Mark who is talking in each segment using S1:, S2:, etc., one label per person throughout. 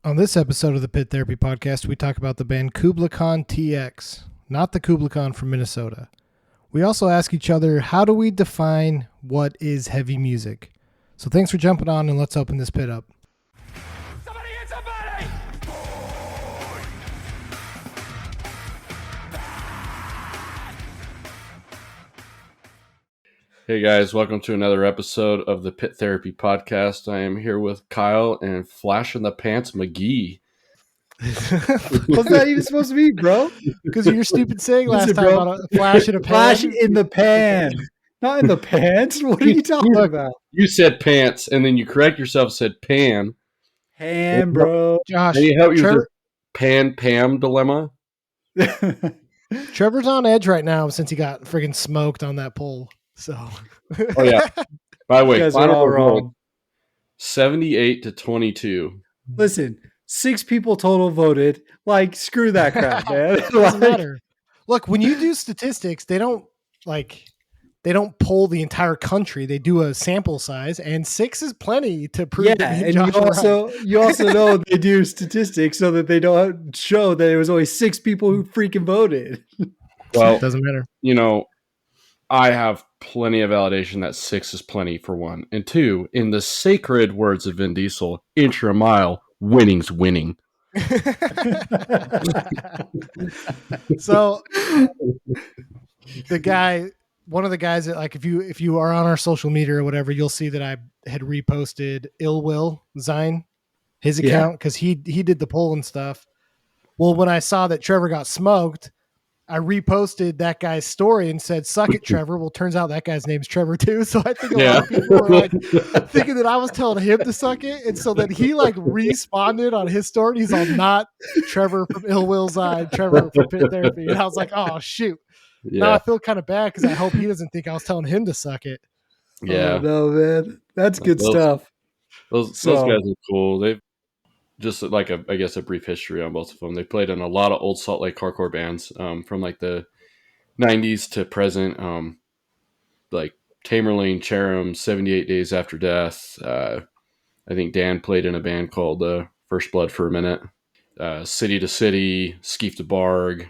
S1: On this episode of the Pit Therapy Podcast, we talk about the band Kublai Khan TX, not the Kublai Khan from Minnesota. We also ask each other, how do we define what is heavy music? So thanks for jumping on, and let's open this pit up.
S2: Somebody hit somebody!
S3: Hey guys, welcome to another episode of the Pit Therapy Podcast. I am here with Kyle and Flash in the Pants McGee.
S4: What's that even supposed to be, bro?
S1: Because of your stupid saying last
S4: Listen,
S1: time
S4: bro.
S1: about a flash in a pan.
S4: Flash in the pan. Not in the pants. What are you talking about?
S3: You said pants, and then you correct yourself, said pan.
S4: Pan, bro.
S1: Josh,
S3: Can you help you with the pan-pam dilemma?
S1: Trevor's on edge right now since he got friggin' smoked on that pole. So,
S3: Oh yeah. By the way,
S4: You guys are
S3: final
S4: all
S3: result,
S4: wrong.
S3: 78-22.
S4: Listen, 6 people total voted. Like, screw that crap, man.
S1: It doesn't
S4: Like,
S1: matter. Look, when you do statistics, they don't poll the entire country. They do a sample size, and 6 is plenty to prove
S4: yeah,
S1: that me
S4: and
S1: Josh are right.
S4: you also know they do statistics so that they don't show that there was only 6 people who freaking voted.
S3: Well,
S1: It doesn't matter.
S3: you know, I have plenty of validation that 6 is plenty for one. And 2, in the sacred words of Vin Diesel, inch or a mile, winning's winning.
S1: So one of the guys that, like, if you are on our social media or whatever, you'll see that I had reposted Ill Will Zine, his
S4: Yeah.
S1: account, because he did the poll and stuff. Well, when I saw that Trevor got smoked, I reposted that guy's story and said, "Suck it, Trevor." Well, turns out that guy's name's Trevor too. So I think a lot of people were like thinking that I was telling him to suck it, and so then he like responded on his story. He's all, "Not Trevor from Ill Will Zine, Trevor from Pit Therapy," and I was like, "Oh shoot." Now I
S3: Yeah.
S1: feel kind of bad because I hope he doesn't think I was telling him to suck it.
S3: Yeah.
S4: Oh, no, man. That's good
S3: Those-
S4: stuff.
S3: Those
S4: So-
S3: guys are cool. They've just like a brief history on both of them. They played in a lot of old Salt Lake hardcore bands from like the 90s to present, like Tamerlane, Cherem, 78 Days After Death. I think Dan played in a band called First Blood for a minute. City to City, Skeef to Barg.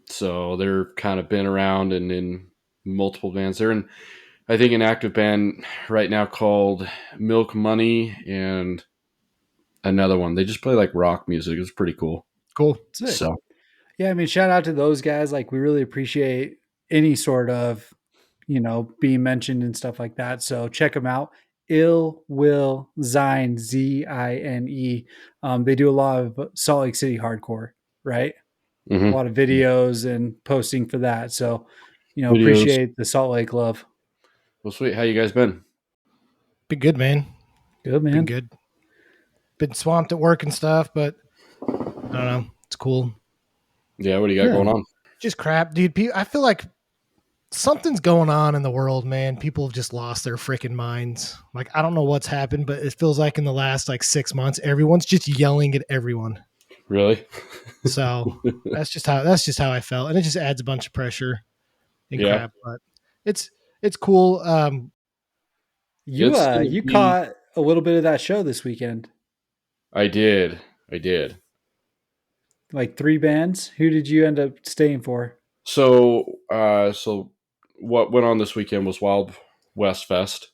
S3: So they're kind of been around and in multiple bands. They're in, I think, an active band right now called Milk Money and another one. They just play like rock music. It's pretty cool.
S1: Cool.
S4: Sick.
S3: So
S4: Yeah, I mean, shout out to those guys. Like, we really appreciate any sort of, being mentioned and stuff like that. So check them out. Ill Will Zine, Zine. They do a lot of Salt Lake City hardcore, right?
S3: mhm.
S4: A lot of videos and posting for that. So,
S3: Videos.
S4: appreciate the Salt Lake love.
S3: Well, sweet. How you guys been?
S1: Been good, man.
S4: Good, man.
S1: Been good. Been swamped at work and stuff, but I don't know. It's cool.
S3: Yeah, what do you got
S4: Yeah.
S3: going on?
S1: Just crap, dude. I feel like something's going on in the world, man. People have just lost their freaking minds. Like, I don't know what's happened, but it feels like in the last like 6 months, everyone's just yelling at everyone.
S3: Really?
S1: So that's just how I felt, and it just adds a bunch of pressure and
S3: Yeah.
S1: crap. But it's cool.
S4: You
S3: It's gonna
S4: you
S3: be-
S4: caught a little bit of that show this weekend.
S3: I did.
S4: Like 3 bands. Who did you end up staying for?
S3: So what went on this weekend was Wild West Fest.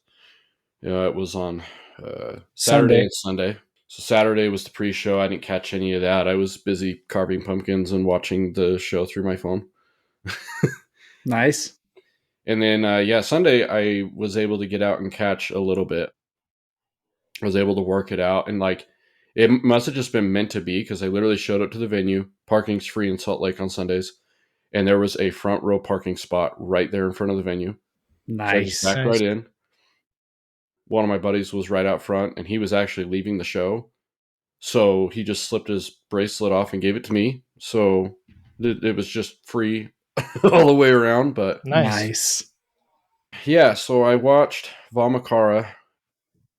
S3: It was on Saturday
S4: Sunday.
S3: and Sunday. So Saturday was the pre-show. I didn't catch any of that. I was busy carving pumpkins and watching the show through my phone.
S4: Nice.
S3: And then, Sunday I was able to get out and catch a little bit. I was able to work it out. And like, it must have just been meant to be because I literally showed up to the venue. Parking's free in Salt Lake on Sundays. And there was a front row parking spot right there in front of the venue. So I just
S4: Nice.
S3: backed right in. One of my buddies was right out front and he was actually leaving the show. So he just slipped his bracelet off and gave it to me. So it was just free all the way around. But
S1: nice.
S3: yeah, so I watched Vamakara,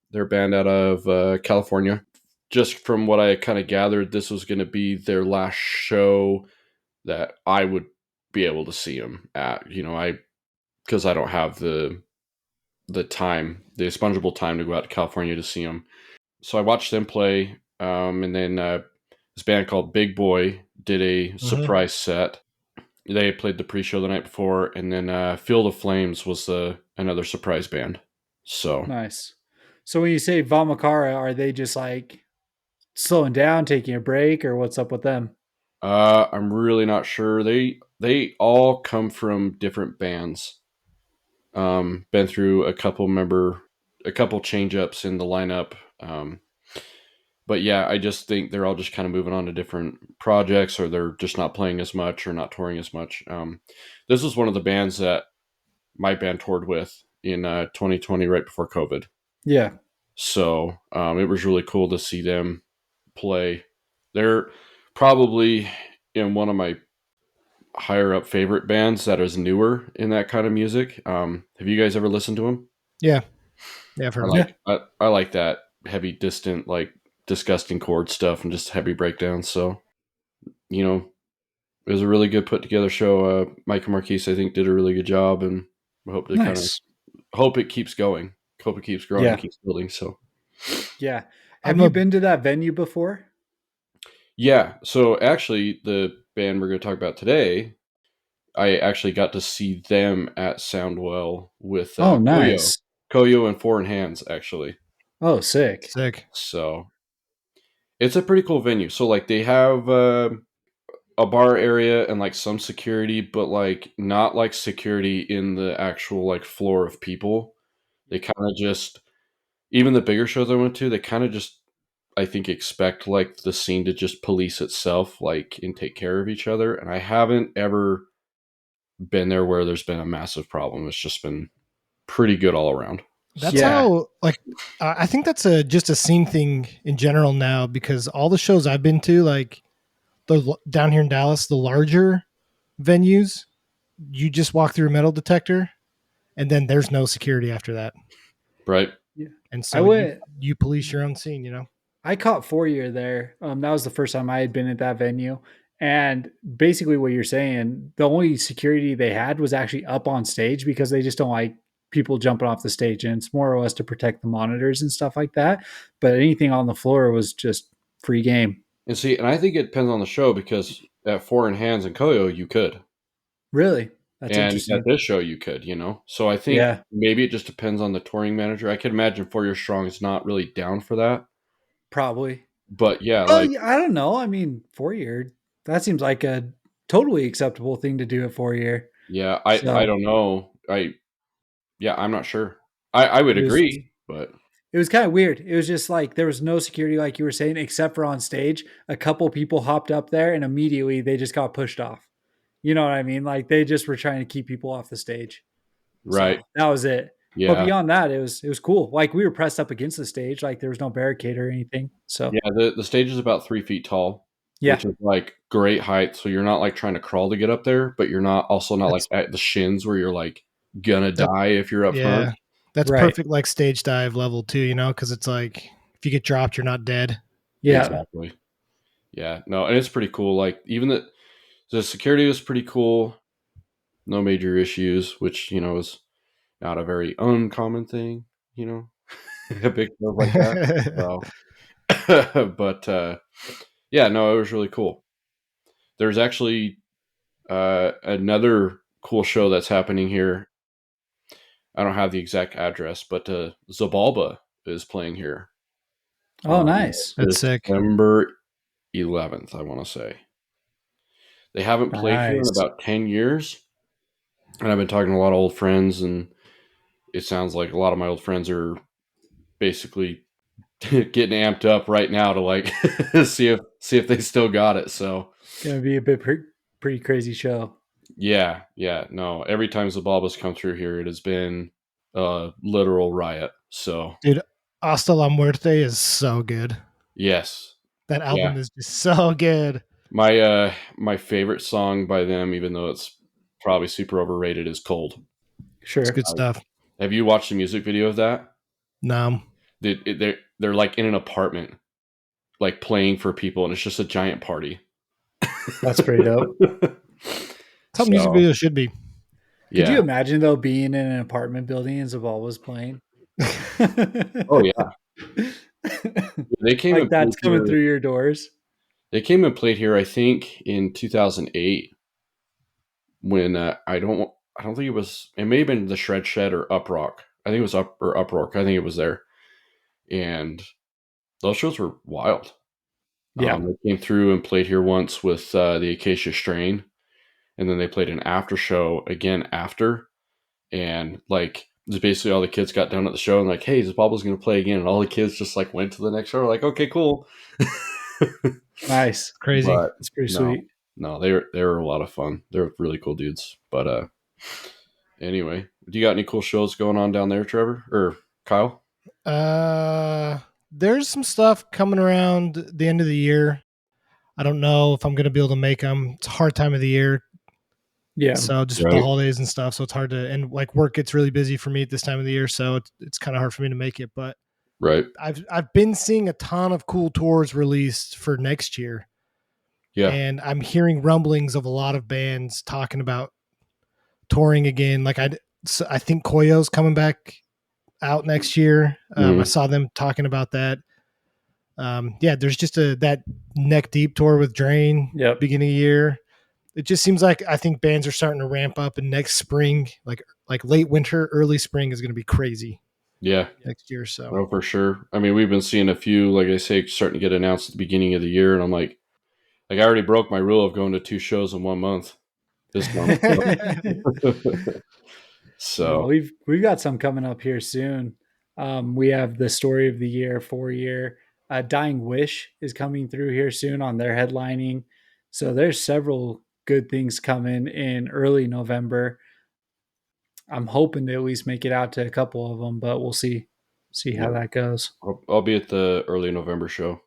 S3: their band out of California. Just from what I kind of gathered, this was going to be their last show that I would be able to see them at. Because I don't have the time, the expungible time to go out to California to see them. So I watched them play. And then this band called Big Boy did a surprise set. They played the pre-show the night before, and then Field of Flames was another surprise band. So
S4: Nice. So when you say Vamakara, are they just like slowing down, taking a break, or what's up with them?
S3: I'm really not sure. They all come from different bands. Been through a couple change ups in the lineup. But yeah, I just think they're all just kind of moving on to different projects, or they're just not playing as much or not touring as much. This was one of the bands that my band toured with in 2020, right before COVID.
S4: Yeah.
S3: So it was really cool to see them play. They're probably in one of my higher up favorite bands that is newer in that kind of music. Have you guys ever listened to them?
S1: Yeah. Yeah, I've
S3: I
S1: heard of
S3: like I like that heavy, distant, like disgusting chord stuff and just heavy breakdowns. So it was a really good put together show. Mike and Marquise, I think, did a really good job, and I hope to kind of
S4: Nice.
S3: hope it keeps going, hope it keeps growing,
S4: Yeah.
S3: and keeps building. So
S4: Yeah. Have
S1: I'm
S4: you
S1: a
S4: been to that venue before?
S3: yeah, so actually, the band we're going to talk about today, I actually got to see them at Soundwell with
S4: Oh,
S3: Koyo,
S4: nice.
S3: Koyo and Foreign Hands actually.
S4: Oh, sick.
S1: sick.
S3: So it's a pretty cool venue. So like they have a bar area and like some security, but like not like security in the actual like floor of people. They kind of just, even the bigger shows I went to, they kind of just, I think, expect like the scene to just police itself, like, and take care of each other. And I haven't ever been there where there's been a massive problem. It's just been pretty good all around.
S1: That's
S3: So,
S4: Yeah.
S1: how like I think that's a just a scene thing in general now because all the shows I've been to, like down here in Dallas, the larger venues, you just walk through a metal detector, and then there's no security after that,
S3: right.
S4: Yeah.
S1: and
S4: I
S1: so
S4: went.
S1: you police your own scene. You know.
S4: I caught 4 year there. That was the first time I had been at that venue. And basically, what you're saying, the only security they had was actually up on stage because they just don't like people jumping off the stage. And it's more or less to protect the monitors and stuff like that. But anything on the floor was just free game.
S3: And see, and I think it depends on the show because at Foreign Hands and Koyo, you could.
S4: Really? That's
S3: And at
S4: interesting.
S3: this show, you could. So I think
S4: Yeah,
S3: maybe it just depends on the touring manager. I could imagine 4 Year Strong is not really down for that.
S4: probably.
S3: But yeah,
S4: Well,
S3: like,
S4: yeah, I don't know. I mean, 4 year, that seems like a totally acceptable thing to do at 4 year.
S3: yeah, I
S4: So
S3: don't know. Yeah, I'm not sure. I would
S4: it was
S3: agree, but
S4: It was kind of weird. It was just like there was no security, like you were saying, except for on stage. A couple people hopped up there and immediately they just got pushed off. You know what I mean? Like they just were trying to keep people off the stage.
S3: right.
S4: So that was it. But
S3: Yeah.
S4: beyond that, it was cool. Like we were pressed up against the stage, like there was no barricade or anything. So
S3: Yeah, the stage is about 3 feet tall,
S4: yeah,
S3: which is like great height. So you're not like trying to crawl to get up there, but you're not like
S1: That's
S3: at the shins where you're like gonna
S1: that.
S3: die if you're up front.
S1: Yeah, that's
S4: right.
S1: perfect. Like stage dive level too. You know, because it's like if you get dropped, you're not dead.
S4: Yeah.
S3: Exactly. Yeah. No, and it's pretty cool. Like even the security was pretty cool. No major issues, which is not a very uncommon thing. A big stuff like that. So, but yeah, no, it was really cool. There's actually another cool show that's happening here. I don't have the exact address, but Zabalba is playing here
S4: Oh,
S3: on
S4: nice.
S1: That's sick.
S3: December 11th, I want to say. They haven't played here in
S4: Nice.
S3: about 10 years. And I've been talking to a lot of old friends, and it sounds like a lot of my old friends are basically getting amped up right now to like see if they still got it. So
S4: Gonna be a pretty crazy show.
S3: yeah, no. Every time Zabalba's come through here, it has been a literal riot. So
S1: Dude, Hasta la Muerte is so good.
S3: yes,
S1: That
S3: yeah.
S1: album is just so good.
S3: My favorite song by them, even though it's probably super overrated, is "Cold."
S1: It's
S4: Sure.
S1: good stuff.
S3: Have you watched the music video of that?
S1: No,
S3: They're like in an apartment, like playing for people, and it's just a giant party.
S4: That's pretty dope.
S1: that's how music
S3: So
S1: videos should be.
S4: Could you
S3: yeah.
S4: imagine though being in an apartment building and Zabal was playing?
S3: Oh yeah. They came
S4: Like
S3: and
S4: that's
S3: played
S4: coming
S3: here.
S4: through your doors.
S3: They came and played here, I think, in 2008. When I don't think it was. It may have been the Shred Shed or Uprock. I think it was Uprock. I think it was there, and those shows were wild.
S4: Yeah.
S3: They came through and played here once with the Acacia Strain, and then they played an after show again after, and like just basically all the kids got done at the show and like, hey, this Bobble's going to play again, and all the kids just like went to the next show, like, okay, cool.
S4: Nice.
S1: Crazy.
S3: But
S4: That's pretty
S3: no,
S4: sweet.
S3: no, they were a lot of fun. They're really cool dudes. But anyway, do you got any cool shows going on down there, Trevor or Kyle?
S1: There's some stuff coming around the end of the year. I don't know if I'm going to be able to make them. It's a hard time of the year.
S4: Yeah.
S1: So just with the holidays and stuff. So it's hard to, and like work gets really busy for me at this time of the year. So it's kind of hard for me to make it, but
S3: Right.
S1: I've been seeing a ton of cool tours released for next year.
S3: Yeah.
S1: And I'm hearing rumblings of a lot of bands talking about touring again. Like I think Koyo's coming back out next year. I saw them talking about that. Yeah, there's just that Neck Deep tour with Drain beginning of year. It just seems like I think bands are starting to ramp up, and next spring, like late winter, early spring is going to be crazy.
S3: Yeah.
S1: Next year. So
S3: Oh, for sure. I mean, we've been seeing a few, like I say, starting to get announced at the beginning of the year, and I'm like I already broke my rule of going to 2 shows in 1 month this month. So
S4: No, we've got some coming up here soon. We have the Story of the Year 4-year. Dying Wish is coming through here soon on their headlining. So there's several good things coming in early November. I'm hoping to at least make it out to a couple of them, but we'll see how that goes.
S3: I'll be at the early November show,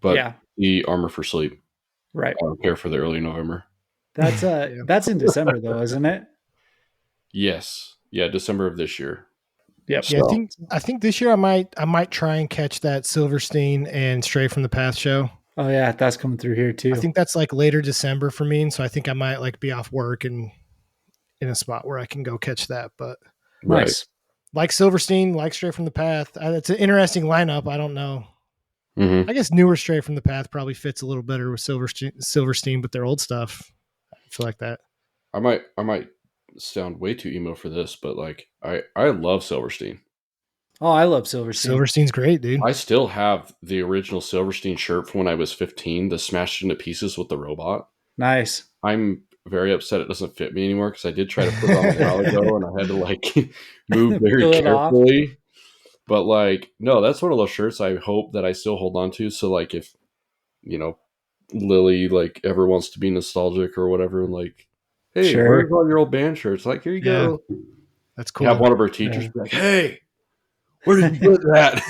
S3: but the Armor for Sleep.
S4: Right.
S3: I don't care for the early November.
S4: That's that's in December though, isn't it?
S3: Yes. Yeah, December of this year.
S4: Yep.
S1: Yeah, I think this year I might try and catch that Silverstein and Stray from the Path show.
S4: Oh yeah, that's coming through here too.
S1: I think that's like later December for me, and so I think I might like be off work and in a spot where I can go catch that. But
S4: nice.
S1: Like Silverstein, like Stray from the Path. It's an interesting lineup. I don't know.
S3: Mm-hmm.
S1: I guess newer Stray from the Path probably fits a little better with Silverstein, but their old stuff, I feel like that.
S3: I might sound way too emo for this, but like I love Silverstein.
S4: Oh, I love Silverstein.
S1: Silverstein's great, dude.
S3: I still have the original Silverstein shirt from when I was 15, the smashed into pieces with the robot.
S4: Nice.
S3: I'm very upset it doesn't fit me anymore because I did try to put it on a while ago and I had to like move very carefully. But like, no, that's one of those shirts I hope that I still hold on to. So like if, Lily like ever wants to be nostalgic or whatever, and like, hey, where's all your old band shirts? Like, here you go.
S1: That's cool.
S3: Have one of our teachers be like, hey, where did you put that?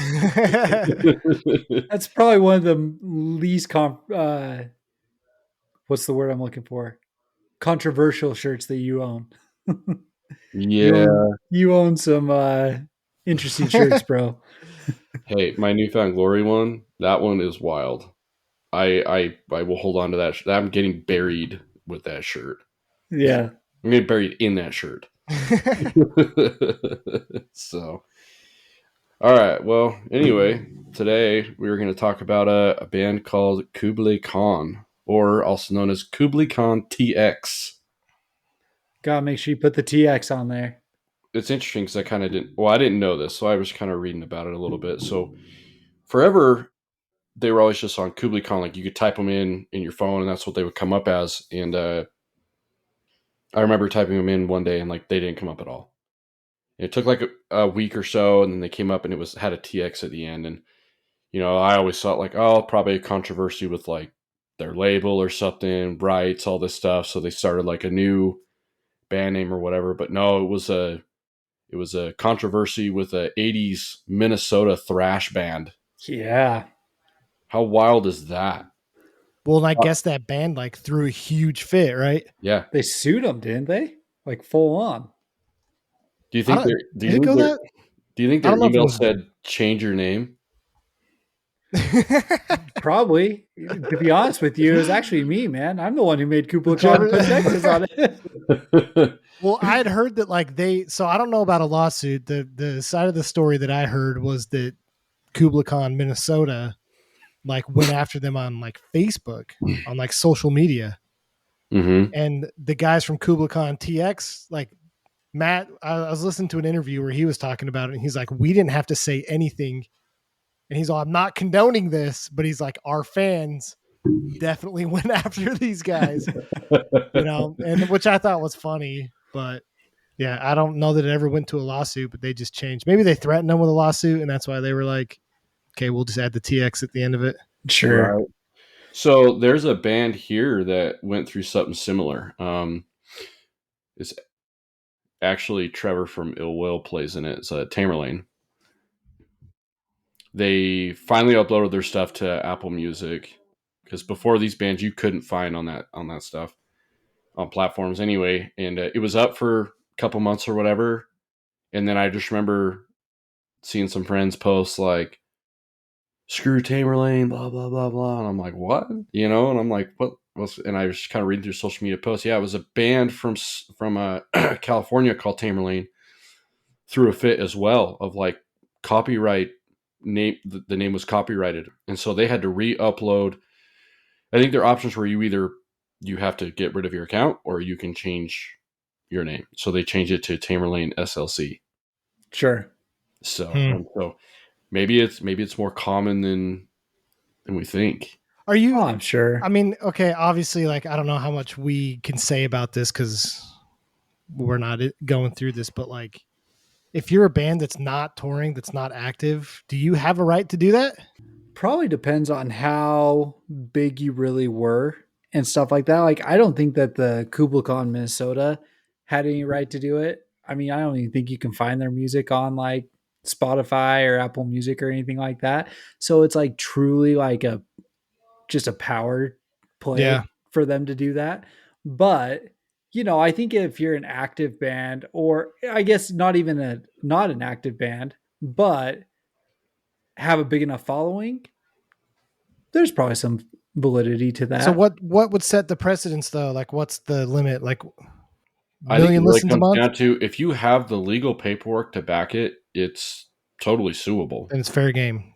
S4: That's probably one of the least what's the word I'm looking for? Controversial shirts that you own.
S3: Yeah.
S4: You own some interesting shirts, bro.
S3: Hey, my Newfound Glory one, that one is wild. I will hold on to that. I'm getting buried with that shirt.
S4: Yeah.
S3: I'm getting buried in that shirt. So, all right. Well, anyway, today we were going to talk about a band called Kublai Khan, or also known as Kublai Khan TX.
S4: Gotta make sure you put the TX on there.
S3: It's interesting because I didn't know this, so I was kind of reading about it a little bit. So, forever, they were always just on Kublai Khan. Like, you could type them in your phone, and that's what they would come up as. And I remember typing them in one day, and like they didn't come up at all. It took like a week or so, and then they came up, and it had a TX at the end. And I always thought like, oh, probably a controversy with like their label or something, rights, all this stuff. So they started like a new band name or whatever. But no, it was a controversy with a '80s Minnesota thrash band.
S4: Yeah.
S3: How wild is that?
S1: Well, and I guess that band like threw a huge fit, right?
S3: Yeah.
S4: They sued them, didn't they? Like full on.
S3: Do you think do you think their email said change your name?
S4: Probably. To be honest with you, it was actually me, man. I'm the one who made Kublai Khan put Texas on it.
S1: Well, I had heard that like so I don't know about a lawsuit. The side of the story that I heard was that Kublai Khan, Minnesota, like went after them on like Facebook, on like social media.
S3: Mm-hmm.
S1: And the guys from Kublai Khan TX, like Matt, I was listening to an interview where he was talking about it, and he's like, we didn't have to say anything. And he's all, I'm not condoning this, but he's like, our fans definitely went after these guys, and which I thought was funny. But yeah, I don't know that it ever went to a lawsuit, but they just changed. Maybe they threatened them with a lawsuit, and that's why they were like, okay, we'll just add the TX at the end of it.
S4: Sure.
S3: Right. So there's a band here that went through something similar. It's actually Trevor from Ill Will plays in it. It's Tamerlane. They finally uploaded their stuff to Apple Music, because before these bands you couldn't find on that stuff on platforms anyway, and it was up for a couple months or whatever. And then I just remember seeing some friends post like, screw Tamerlane, blah blah blah blah, and I'm like, what? And I'm like, what? And I was just kind of reading through social media posts. Yeah, it was a band from California called Tamerlane threw a fit as well of like copyright name. The name was copyrighted, and so they had to re-upload. I think their options were you have to get rid of your account or you can change your name. So they changed it to Tamerlane SLC.
S4: Sure.
S3: So maybe it's more common than we think.
S1: Are you?
S4: Oh, I'm sure.
S1: I mean, okay, obviously, like I don't know how much we can say about this because we're not going through this, but like, if you're a band that's not touring, that's not active, do you have a right to do that?
S4: Probably depends on how big you really were and stuff like that. Like, I don't think that the Kublai Khan Minnesota had any right to do it. I mean, I don't even think you can find their music on like Spotify or Apple Music or anything like that. So it's like truly like just a power play for them to do that. But I think if you're an active band, or I guess not an active band, but have a big enough following, there's probably some validity to that.
S1: So what would set the precedence though? Like, what's the limit? Like,
S3: I think it
S1: million
S3: really
S1: listens a
S3: comes
S1: month,
S3: down to if you have the legal paperwork to back it, it's totally suable.
S1: and it's fair game.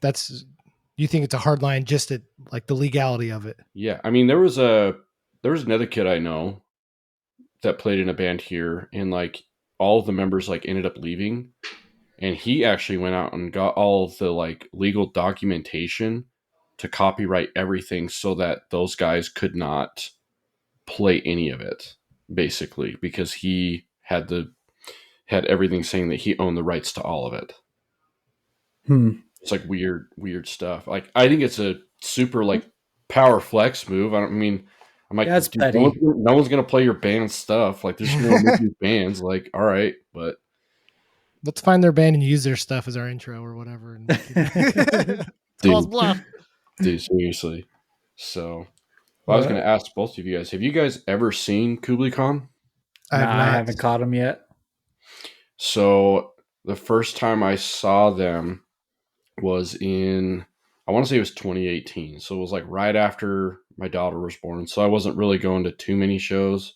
S1: You think it's a hard line just at like the legality of it.
S3: Yeah, I mean there was another kid I know that played in a band here, and like all of the members like ended up leaving, and he actually went out and got all of the like legal documentation to copyright everything so that those guys could not play any of it, basically, because he had everything saying that he owned the rights to all of it. It's like weird stuff. Like I think it's a super like power flex move. I'm like,
S4: That's
S3: dude,
S4: petty.
S3: no one's gonna play your band stuff. Like there's no new bands. Like, all right, but
S1: let's find their band and use their stuff as our intro or whatever. And call us bluff.
S3: Dude, seriously. So I was gonna ask both of you guys, have you guys ever seen Kublai Khan?
S4: I haven't caught them yet.
S3: So the first time I saw them was I want to say it was 2018. So it was like right after my daughter was born. So I wasn't really going to too many shows,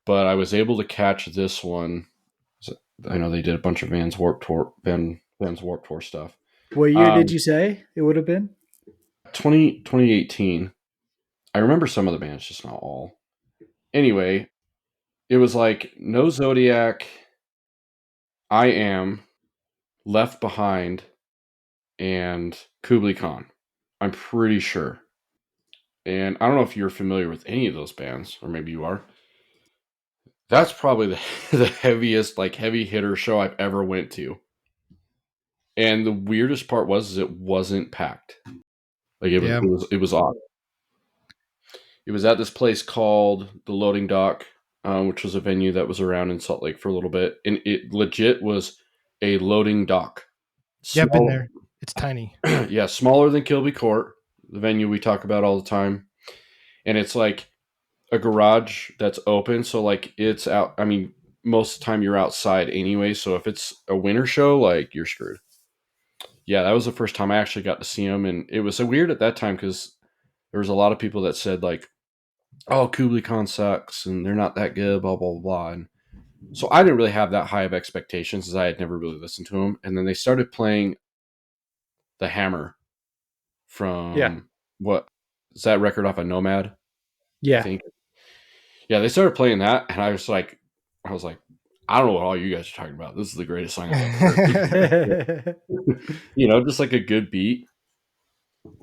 S3: but I was able to catch this one. So I know they did a bunch of Vans Warped Tour stuff.
S4: What year did you say it would have been?
S3: 2018. I remember some of the bands, just not all. Anyway, it was like No Zodiac, I Am, Left Behind, and Kublai Khan. I'm pretty sure. And I don't know if you're familiar with any of those bands, or maybe you are. That's probably the heaviest, like heavy hitter show I've ever went to. And the weirdest part was it wasn't packed. Like it was odd. It was at this place called the Loading Dock, which was a venue that was around in Salt Lake for a little bit, and it legit was a loading dock.
S1: Yeah, I've been there. It's tiny.
S3: Yeah, smaller than Kilby Court, the venue we talk about all the time. And it's like a garage that's open. So like it's out. I mean, most of the time you're outside anyway. So if it's a winter show, like you're screwed. Yeah, that was the first time I actually got to see them. And it was so weird at that time because there was a lot of people that said like, oh, Kublai Khan sucks and they're not that good, blah, blah, blah. And so I didn't really have that high of expectations as I had never really listened to them. And then they started playing the Hammer from
S4: Yeah.
S3: what is that record off of Nomad? I
S4: Yeah.
S3: think. Yeah, they started playing that, and I was like, I don't know what all you guys are talking about. This is the greatest song I've ever heard. Just like a good beat.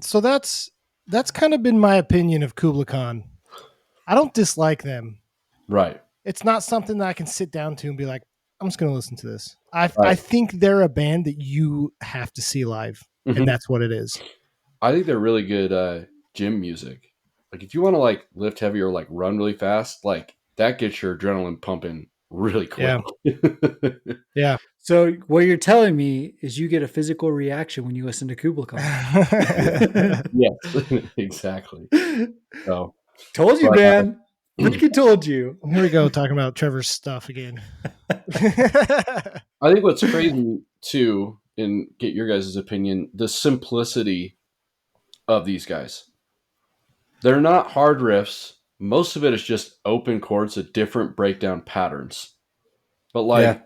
S1: So that's kind of been my opinion of Kublai Khan. I don't dislike them.
S3: Right.
S1: It's not something that I can sit down to and be like, I'm just going to listen to this. I
S3: Right.
S1: think they're a band that you have to see live, and that's what it is.
S3: I think they're really good gym music. Like if you want to like lift heavy or like run really fast, like that gets your adrenaline pumping really quick.
S1: Yeah.
S4: So what you're telling me is you get a physical reaction when you listen to Kublai Khan.
S3: Yes, exactly. So,
S4: told you, man. Freaking told you.
S1: Here we go, talking about Trevor's stuff again.
S3: I think what's crazy too, and get your guys' opinion, the simplicity of these guys. They're not hard riffs. Most of it is just open chords with different breakdown patterns. But like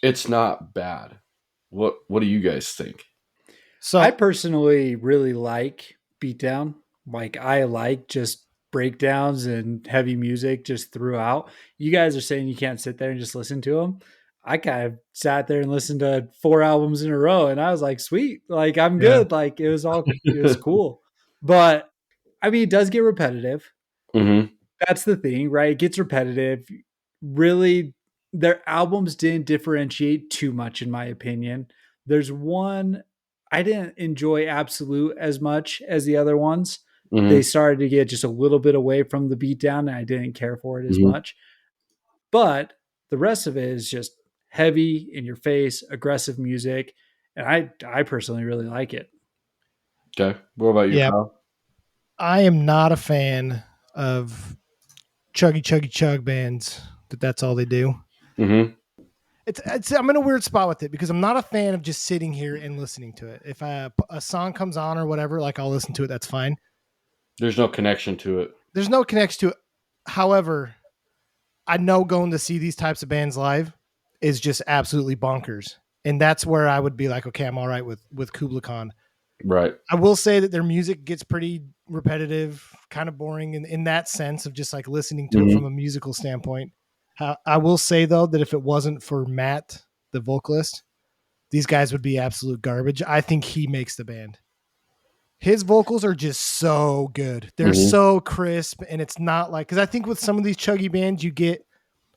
S3: it's not bad. What do you guys think?
S4: So I personally really like beatdown. Like I like just breakdowns and heavy music just throughout. You guys are saying you can't sit there and just listen to them. I kind of sat there and listened to 4 albums in a row, and I was like, sweet, like I'm good. Like it was cool. But I mean, it does get repetitive.
S3: Mm-hmm.
S4: That's the thing, right? It gets repetitive. Really, their albums didn't differentiate too much, in my opinion. There's one I didn't enjoy Absolute as much as the other ones.
S3: Mm-hmm.
S4: They started to get just a little bit away from the beatdown, and I didn't care for it as much. But the rest of it is just heavy, in your face, aggressive music, and I personally really like it.
S3: Okay. What about you, Kyle?
S1: I am not a fan of chuggy chug bands that's all they do.
S3: Mm-hmm.
S1: I'm in a weird spot with it because I'm not a fan of just sitting here and listening to it. If a song comes on or whatever, like I'll listen to it. That's fine.
S3: There's no connection to it.
S1: There's no connection to it. However, I know going to see these types of bands live is just absolutely bonkers. And that's where I would be like, okay, I'm all right with Kublai Khan.
S3: Right.
S1: I will say that their music gets pretty repetitive, kind of boring in that sense of just like listening to it from a musical standpoint. I will say, though, that if it wasn't for Matt, the vocalist, these guys would be absolute garbage. I think he makes the band. His vocals are just so good. They're so crisp, and it's not like, because I think with some of these chuggy bands, you get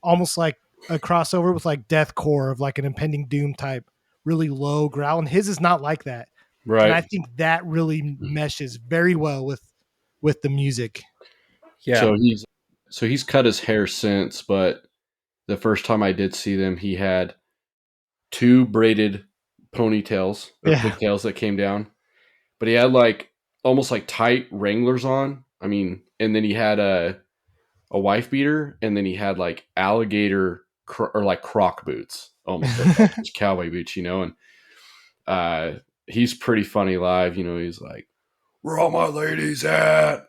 S1: almost like a crossover with like deathcore of like an impending doom type, really low growl, and his is not like that.
S3: Right.
S1: And I think that really meshes very well with the music.
S4: Yeah.
S3: So he's cut his hair since, but the first time I did see them, he had 2 braided ponytails or pigtails that came down, but he had like almost like tight Wranglers on. I mean, and then he had a wife beater, and then he had like alligator or like croc boots, almost like cowboy boots, and he's pretty funny live. He's like, "Where all my ladies at?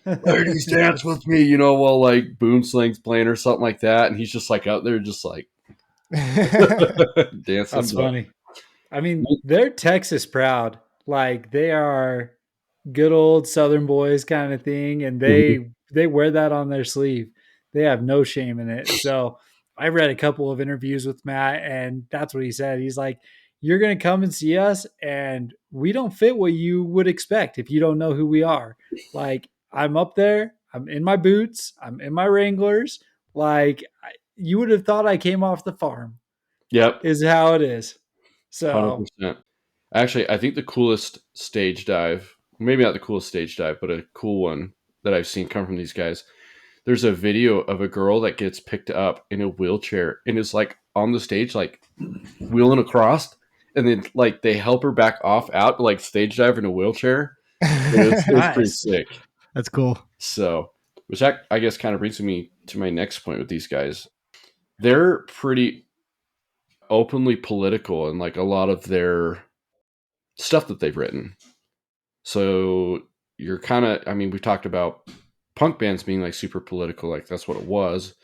S3: Ladies dance with me," while like Boom Sling's playing or something like that, and he's just like out there, just like dancing.
S4: That's funny. I mean, they're Texas proud. Like they are good old Southern boys kind of thing, and they wear that on their sleeve. They have no shame in it. So I read a couple of interviews with Matt, and that's what he said. He's like, "You're going to come and see us, and we don't fit what you would expect if you don't know who we are. Like, I'm up there. I'm in my boots. I'm in my Wranglers. Like, you would have thought I came off the farm."
S3: Yep.
S4: Is how it is. So
S3: 100%. Actually, I think the coolest stage dive, maybe not the coolest stage dive, but a cool one that I've seen come from these guys. There's a video of a girl that gets picked up in a wheelchair and is like on the stage, like wheeling across, and then like they help her back out to like stage dive in a wheelchair. It's pretty sick.
S1: That's cool.
S3: So, which I guess kind of brings me to my next point with these guys. They're pretty openly political in like a lot of their stuff that they've written. So you're kind of, I mean, we talked about punk bands being like super political, like that's what it was.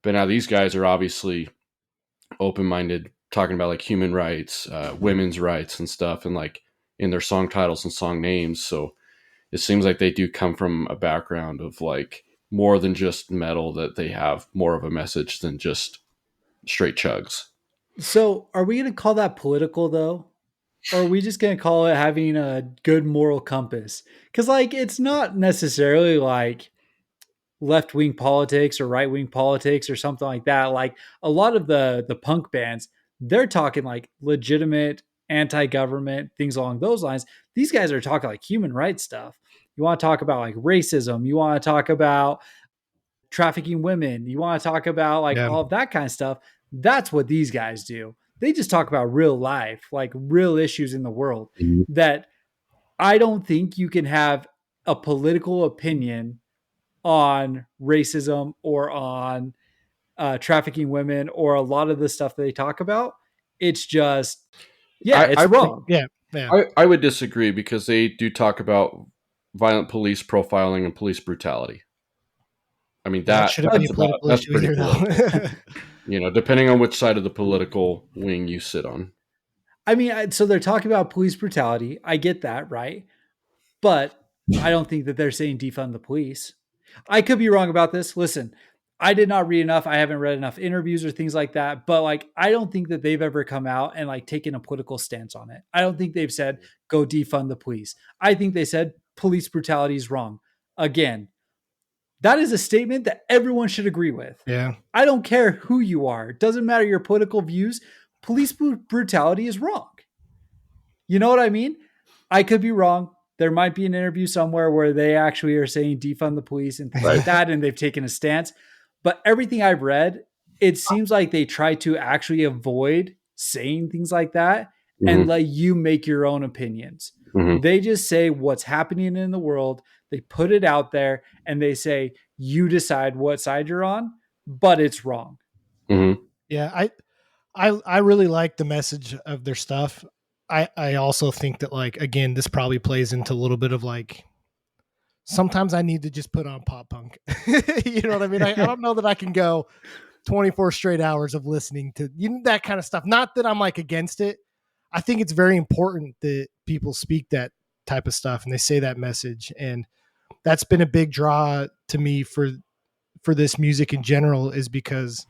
S3: But now these guys are obviously open-minded, talking about like human rights, women's rights and stuff. And like in their song titles and song names. So it seems like they do come from a background of like more than just metal, that they have more of a message than just straight chugs.
S4: So, are we going to call that political though? Or are we just going to call it having a good moral compass? Because, like, it's not necessarily like left wing politics or right wing politics or something like that. Like, a lot of the punk bands, they're talking like legitimate anti government things along those lines. These guys are talking like human rights stuff. You want to talk about like racism, you want to talk about trafficking women, you want to talk about like
S1: Yeah.
S4: all of that kind of stuff. That's what these guys do. They just talk about real life, like real issues in the world
S3: Mhm.
S4: that I don't think you can have a political opinion on racism or on trafficking women or a lot of the stuff that they talk about. It's just, yeah,
S3: I
S4: it's
S3: would
S4: wrong.
S1: Yeah. Yeah.
S3: I would disagree, because they do talk about violent police profiling and police brutality. I mean,
S1: That shouldn't be a political
S3: that's
S1: issue
S3: pretty
S1: either,
S3: political.
S1: though.
S3: Depending on which side of the political wing you sit on.
S4: I mean, so they're talking about police brutality. I get that, right? But I don't think that they're saying defund the police. I could be wrong about this. Listen, I did not read enough. I haven't read enough interviews or things like that. But like, I don't think that they've ever come out and like taken a political stance on it. I don't think they've said, go defund the police. I think they said police brutality is wrong. Again, that is a statement that everyone should agree with.
S1: Yeah.
S4: I don't care who you are. It doesn't matter your political views. Police brutality is wrong. You know what I mean? I could be wrong. There might be an interview somewhere where they actually are saying defund the police and things like that, and they've taken a stance. But everything I've read, it seems like they try to actually avoid saying things like that and
S3: Mm-hmm.
S4: let you make your own opinions.
S3: Mm-hmm.
S4: They just say what's happening in the world, they put it out there, and they say, you decide what side you're on, but it's wrong.
S3: Mm-hmm.
S1: Yeah. I really like the message of their stuff. I also think that, like, again, this probably plays into a little bit of like, sometimes I need to just put on pop punk. You know what I mean? I don't know that I can go 24 straight hours of listening to that kind of stuff. Not that I'm like against it. I think it's very important that people speak that type of stuff and they say that message. And that's been a big draw to me for this music in general, is because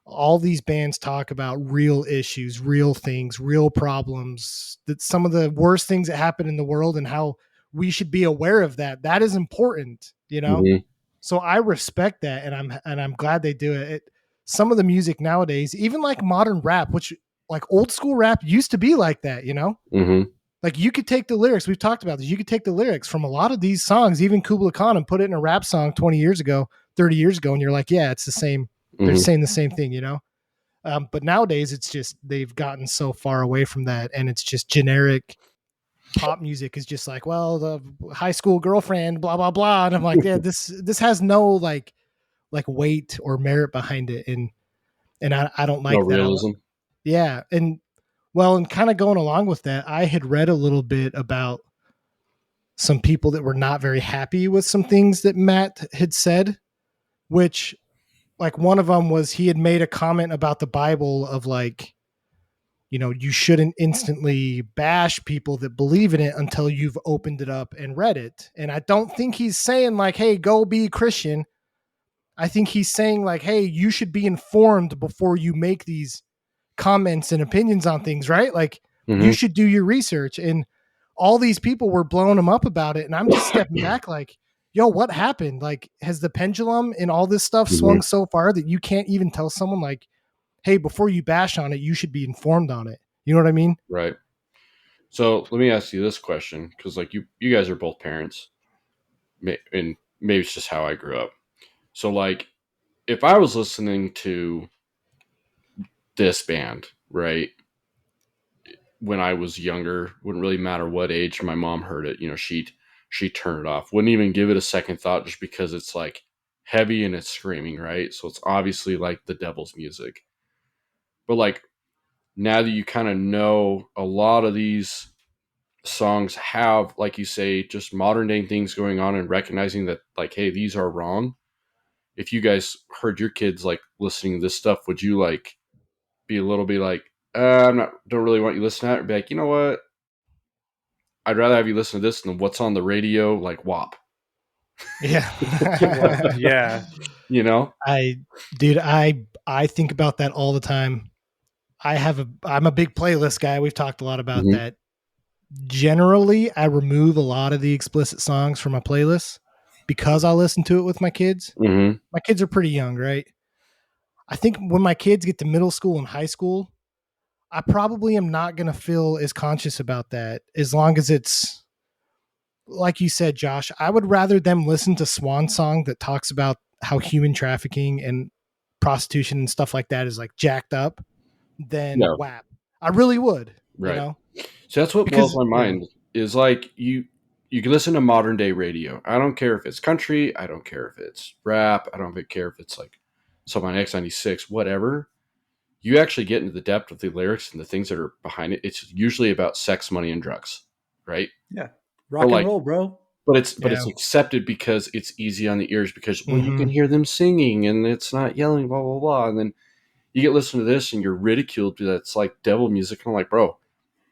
S1: all these bands talk about real issues, real things, real problems, that some of the worst things that happen in the world, and how we should be aware of that. That is important, you know?
S3: Mm-hmm.
S1: So I respect that, and I'm glad they do it. Some of the music nowadays, even like modern rap, which like old school rap used to be like that, you know?
S3: Mm-hmm.
S1: Like you could take the lyrics, we've talked about this, you could take the lyrics from a lot of these songs, even Kublai Khan, and put it in a rap song 20 years ago, 30 years ago, and you're like, yeah, it's the same. They're
S3: Mm-hmm.
S1: saying the same thing, you know? But nowadays it's just, they've gotten so far away from that, and it's just generic pop music is just like, well, the high school girlfriend, blah, blah, blah. And I'm like, yeah, this has no like weight or merit behind it. And I don't
S3: No
S1: like that.
S3: realism.
S1: Yeah. And well, and kind of going along with that, I had read a little bit about some people that were not very happy with some things that Matt had said, which, like, one of them was he had made a comment about the Bible of like, you shouldn't instantly bash people that believe in it until you've opened it up and read it. And I don't think he's saying like, hey, go be Christian. I think he's saying like, hey, you should be informed before you make these comments and opinions on things, right? Like,
S3: Mm-hmm.
S1: you should do your research. And all these people were blowing him up about it. And I'm just stepping back like, yo, what happened? Like, has the pendulum and all this stuff swung so far that you can't even tell someone like, hey, before you bash on it, you should be informed on it. You know what I mean?
S3: Right. So let me ask you this question, because like you guys are both parents, and maybe it's just how I grew up. So like, if I was listening to this band, right, when I was younger, wouldn't really matter what age my mom heard it, she'd turn it off. Wouldn't even give it a second thought, just because it's like heavy and it's screaming, right? So it's obviously like the devil's music. But like, now that you kind of know a lot of these songs have, like you say, just modern day things going on, and recognizing that like, hey, these are wrong. If you guys heard your kids like listening to this stuff, would you like be a little bit like, don't really want you listening to it, or be like, you know what, I'd rather have you listen to this than what's on the radio, like WAP.
S1: Yeah.
S4: Yeah.
S3: You know?
S1: Dude, I think about that all the time. I'm a big playlist guy. We've talked a lot about
S3: Mhm.
S1: that. Generally, I remove a lot of the explicit songs from my playlist because I listen to it with my kids.
S3: Mm-hmm.
S1: My kids are pretty young, right? I think when my kids get to middle school and high school, I probably am not going to feel as conscious about that as long as it's like you said, Josh. I would rather them listen to Swan Song that talks about how human trafficking and prostitution and stuff like that is like jacked up than
S3: Yeah.
S1: WAP. I really would,
S3: Right. So that's what blows
S1: because
S3: my mind is like you can listen to modern day radio. I don't care if it's country, I don't care if it's rap, I don't care if it's like something on X96, whatever. You actually get into the depth of the lyrics and the things that are behind it. It's usually about sex, money, and drugs, right?
S4: Yeah.
S3: Or
S4: Rock and
S3: like,
S4: roll, bro.
S3: but
S1: yeah.
S3: it's accepted because it's easy on the ears because well you
S1: Mhm.
S3: can hear them singing and it's not yelling blah blah blah, and then you get listening to this and you're ridiculed that's like devil music. And I'm like, bro,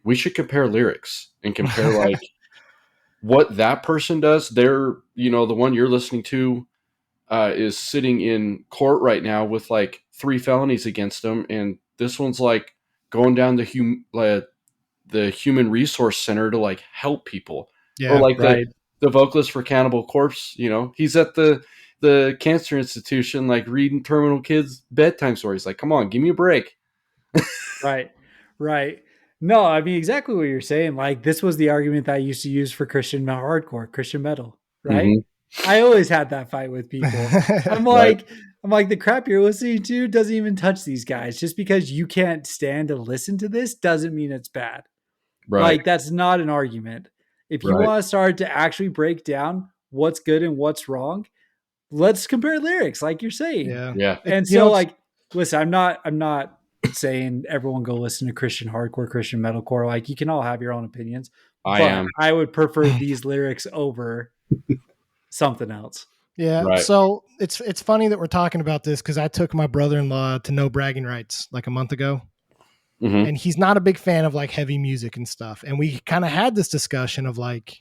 S3: we should compare lyrics and compare like what that person does. They're, the one you're listening to is sitting in court right now with like 3 felonies against them, and this one's like going down the human resource center to like help people, or
S1: Yeah.
S3: like
S4: Right.
S3: the vocalist for Cannibal Corpse. He's at the cancer institution, like reading terminal kids bedtime stories. Like, come on, give me a break.
S4: Right. Right. No, I mean exactly what you're saying. Like this was the argument that I used to use for Christian hardcore, Christian metal, right?
S3: Mm-hmm.
S4: I always had that fight with people. I'm
S3: Right.
S4: like, I'm like, the crap you're listening to doesn't even touch these guys. Just because you can't stand to listen to this doesn't mean it's bad.
S3: Right.
S4: Like that's not an argument. If you
S3: Right.
S4: want to start to actually break down what's good and what's wrong, let's compare lyrics, like you're saying.
S1: Yeah.
S3: Yeah.
S4: And
S1: You know,
S4: so,
S1: it's
S4: like, listen, I'm not saying everyone go listen to Christian hardcore, Christian metalcore. Like, you can all have your own opinions,
S3: I
S4: but
S3: am.
S4: I would prefer these lyrics over something else.
S1: yeah.
S3: Right.
S1: So it's funny that we're talking about this because I took my brother-in-law to No Bragging Rights like a month ago,
S3: Mm-hmm.
S1: and he's not a big fan of like heavy music and stuff. And we kind of had this discussion of like,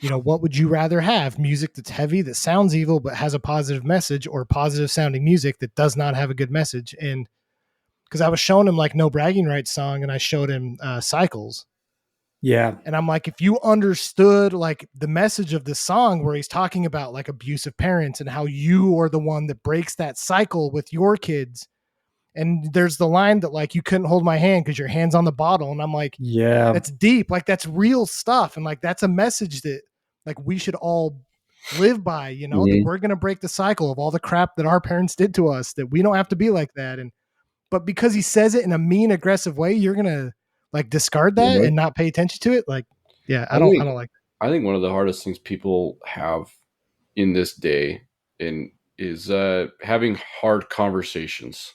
S1: what would you rather have? Music that's heavy, that sounds evil, but has a positive message, or positive sounding music that does not have a good message? And because I was showing him like No Bragging Rights song, and I showed him Cycles.
S4: Yeah.
S1: And I'm like, if you understood like the message of this song where he's talking about like abusive parents and how you are the one that breaks that cycle with your kids. And there's the line that like, you couldn't hold my hand because your hand's on the bottle. And I'm like,
S4: Yeah.
S1: that's deep. Like that's real stuff. And like, that's a message that like we should all live by, that
S3: Mm-hmm.
S1: we're going to break the cycle of all the crap that our parents did to us, that we don't have to be like that. But because he says it in a mean, aggressive way, you're going to like discard that
S3: Right.
S1: and not pay attention to it. Like, yeah, I
S3: I
S1: don't
S3: think
S1: like
S3: I think one of the hardest things people have in this day is having hard conversations.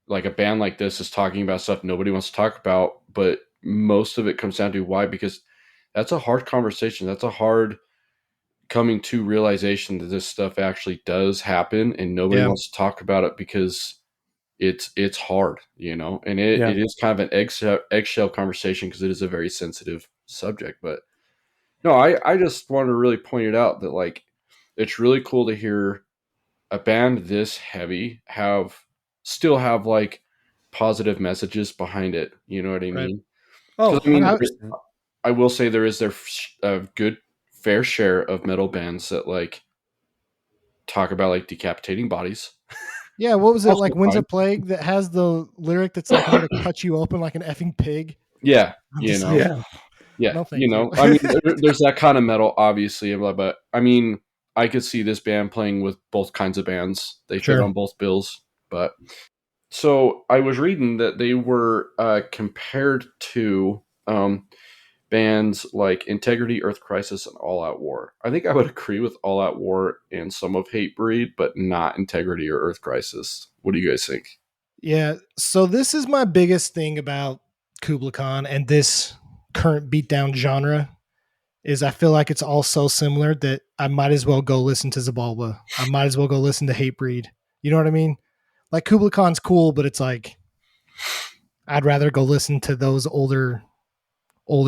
S3: Like a band like this is talking about stuff nobody wants to talk about, but most of it comes down to why, because that's a hard conversation. That's a hard coming to realization that this stuff actually does happen and nobody
S1: Yeah.
S3: wants to talk about it because it's hard, and
S4: Yeah.
S3: it is kind of an eggshell conversation because it is a very sensitive subject. But no, I just wanted to really point it out that like it's really cool to hear a band this heavy still have like positive messages behind it. You know what I
S1: Right.
S3: mean?
S4: Oh,
S3: Because I mean,
S4: 100%.
S3: I will say there is a good fair share of metal bands that like talk about like decapitating bodies.
S1: Yeah, what was it
S3: Also
S1: like? When's
S3: fine.
S1: a Plague that has the lyric that's like, I'm going to cut you open like an effing pig?
S3: Yeah,
S1: I'm just like,
S4: Yeah.
S3: yeah,
S1: no, thank you.
S3: I mean, there's that kind of metal, obviously, but I mean, I could see this band playing with both kinds of bands. They fit
S1: Sure.
S3: on both bills. But so I was reading that they were compared to bands like Integrity, Earth Crisis, and All Out War. I think I would agree with All Out War and some of Hatebreed, but not Integrity or Earth Crisis. What do you guys think?
S1: Yeah. So this is my biggest thing about Kublai Khan and this current beatdown genre is I feel like it's all so similar that I might as well go listen to Zabalba. I might as well go listen to Hatebreed. You know what I mean? Like Kublai Khan's cool, but it's like I'd rather go listen to those older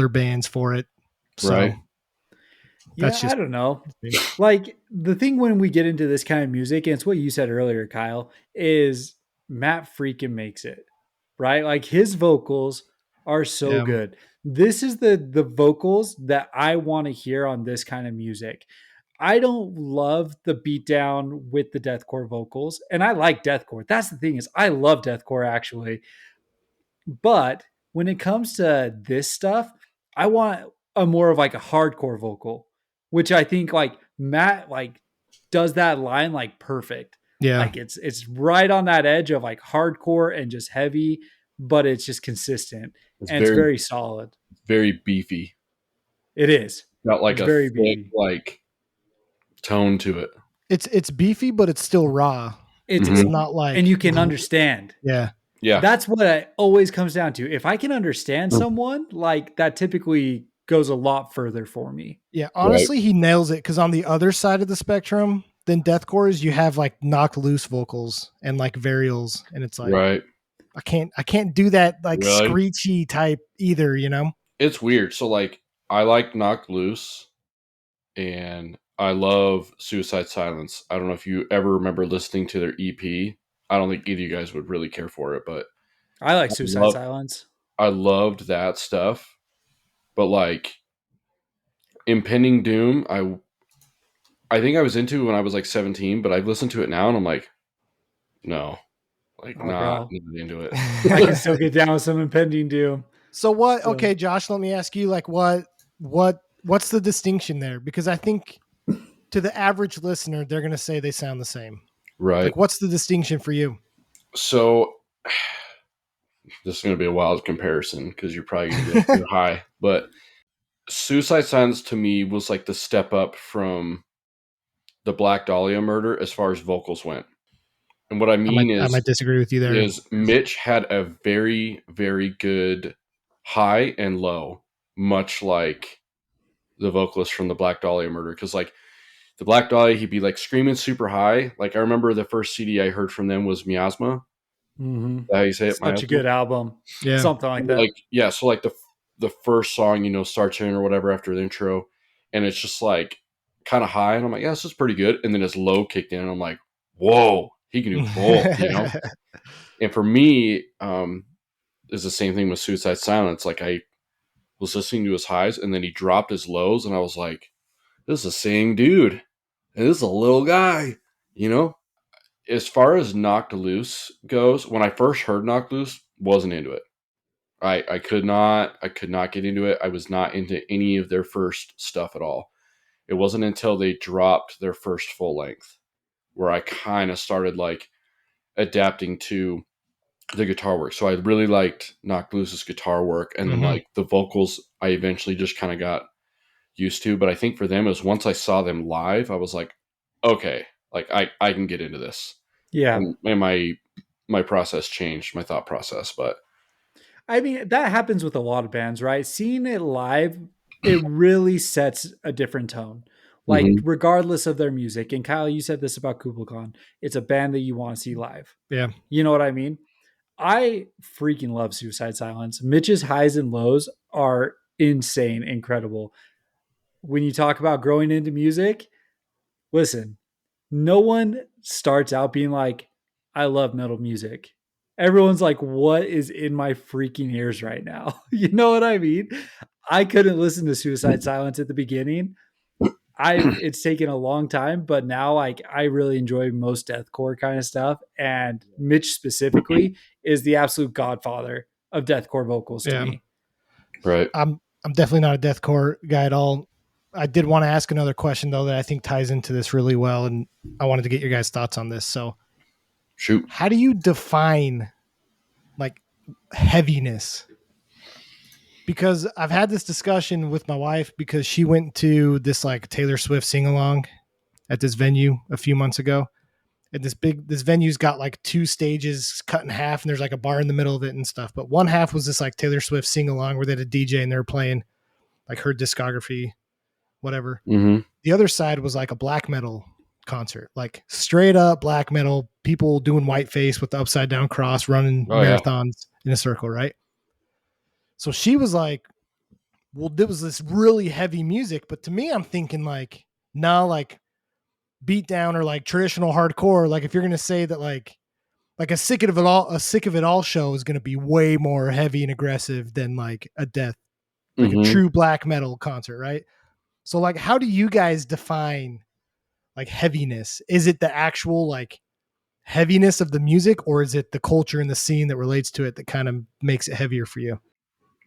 S1: bands for it. So
S3: Right.
S4: Yeah,
S1: that's just
S4: I don't know. Like the thing when we get into this kind of music, and it's what you said earlier, Kyle, is Matt freaking makes it. Right? Like his vocals are so
S1: yeah.
S4: good. This is the vocals that I want to hear on this kind of music. I don't love the beatdown with the deathcore vocals, and I like deathcore. That's the thing is I love deathcore actually. But when it comes to this stuff, I want a more of like a hardcore vocal, which I think like Matt like does that line like perfect.
S1: Yeah.
S4: Like it's right on that edge of like hardcore and just heavy, but it's just consistent
S3: It's
S4: and it's
S3: very,
S4: very solid.
S3: very beefy.
S4: It is.
S3: Got like
S4: It's
S3: a
S4: very
S3: thick,
S4: beefy.
S3: like tone to it.
S1: It's beefy, but it's still raw.
S4: It's
S1: It's
S3: Mhm.
S1: not like
S4: and you can understand.
S1: Yeah.
S3: Yeah.
S4: That's what it always comes down to. If I can understand
S3: Mm.
S4: someone, like that typically goes a lot further for me.
S1: Yeah.
S3: Right.
S1: Honestly, he nails it because on the other side of the spectrum than deathcore is you have like knocked loose vocals and like varials, and it's like
S3: Right.
S1: I can't do that like
S3: Really?
S1: screechy type either, you know?
S3: It's weird. So like I like Knocked Loose and I love Suicide Silence. I don't know if you ever remember listening to their EP. I don't think either of you guys would really care for it, but
S4: I like Suicide
S3: love-
S4: Silence.
S3: I loved that stuff. But like Impending Doom, I think I was into when I was like 17, but I've listened to it now and I'm like, no. Like
S4: Oh,
S3: not
S4: bro.
S3: into it.
S4: I can still get down with some impending doom.
S1: So what?
S4: So-
S1: Okay, Josh, let me ask you, like, what's the distinction there? Because I think to the average listener, they're gonna say they sound the same.
S3: Right.
S1: Like, what's the distinction for you?
S3: So this is going to be a wild comparison because you're probably going to go too high, but Suicide Silence to me was like the step up from the Black Dahlia murder as far as vocals went. And what I mean
S1: I might disagree with you there.
S3: is Mitch had a very, very good high and low, much like the vocalist from the Black Dahlia murder. Because like the Black Dahlia, he'd be like screaming super high. Like I remember the first CD I heard from them was Miasma. Is that how you say it?
S4: Such
S3: Miasma?
S4: a good album.
S1: Yeah.
S4: Something like that.
S3: Like yeah, so like the first song, starts in or whatever after the intro, and it's just like kind of high, and I'm like, yeah, this is pretty good. And then his low kicked in, and I'm like, whoa, he can do both, And for me, is the same thing with Suicide Silence. Like I was listening to his highs, and then he dropped his lows, and I was like, this is the same dude, and this is a little guy, As far as Knocked Loose goes, when I first heard Knocked Loose, wasn't into it. I could not get into it. I was not into any of their first stuff at all. It wasn't until they dropped their first full length where I kind of started like adapting to the guitar work. So I really liked Knocked Loose's guitar work, and then like the vocals I eventually just kind of got used to. But I think for them is once I saw them live, I was like, okay, like I can get into this.
S4: Yeah.
S3: And my process changed, my thought process, but
S4: I mean, that happens with a lot of bands, right? Seeing it live, it really sets a different tone. Like, regardless of their music. And Kyle, you said this about Kublai Khan. It's a band that you want to see live.
S1: Yeah.
S4: You know what I mean? I freaking love Suicide Silence. Mitch's highs and lows are insane, incredible. When you talk about growing into music, listen, no one starts out being like, I love metal music. Everyone's like, what is in my freaking ears right now? You know what I mean? I couldn't listen to Suicide Silence at the beginning. It's taken a long time, but now like I really enjoy most deathcore kind of stuff. And Mitch specifically is the absolute godfather of deathcore vocals to me.
S3: Right.
S1: I'm definitely not a deathcore guy at all. I did want to ask another question though that I think ties into this really well, and I wanted to get your guys' thoughts on this. So,
S3: shoot,
S1: how do you define like heaviness? Because I've had this discussion with my wife because she went to this like Taylor Swift sing along at this venue a few months ago. And this venue's got like 2 stages cut in half, and there's like a bar in the middle of it and stuff. But one half was this like Taylor Swift sing along where they had a DJ and they were playing like her discography, whatever. The other side was like a black metal concert, like straight up black metal, people doing whiteface with the upside down cross, running marathons in a circle, right? So she was like, well, there was this really heavy music, but to me, I'm thinking like, nah, like beatdown or like traditional hardcore. Like if you're gonna say that like a sick of it all show is gonna be way more heavy and aggressive than like a death, like a true black metal concert, right? So like, how do you guys define like heaviness? Is it the actual like heaviness of the music, or is it the culture and the scene that relates to it that kind of makes it heavier for you?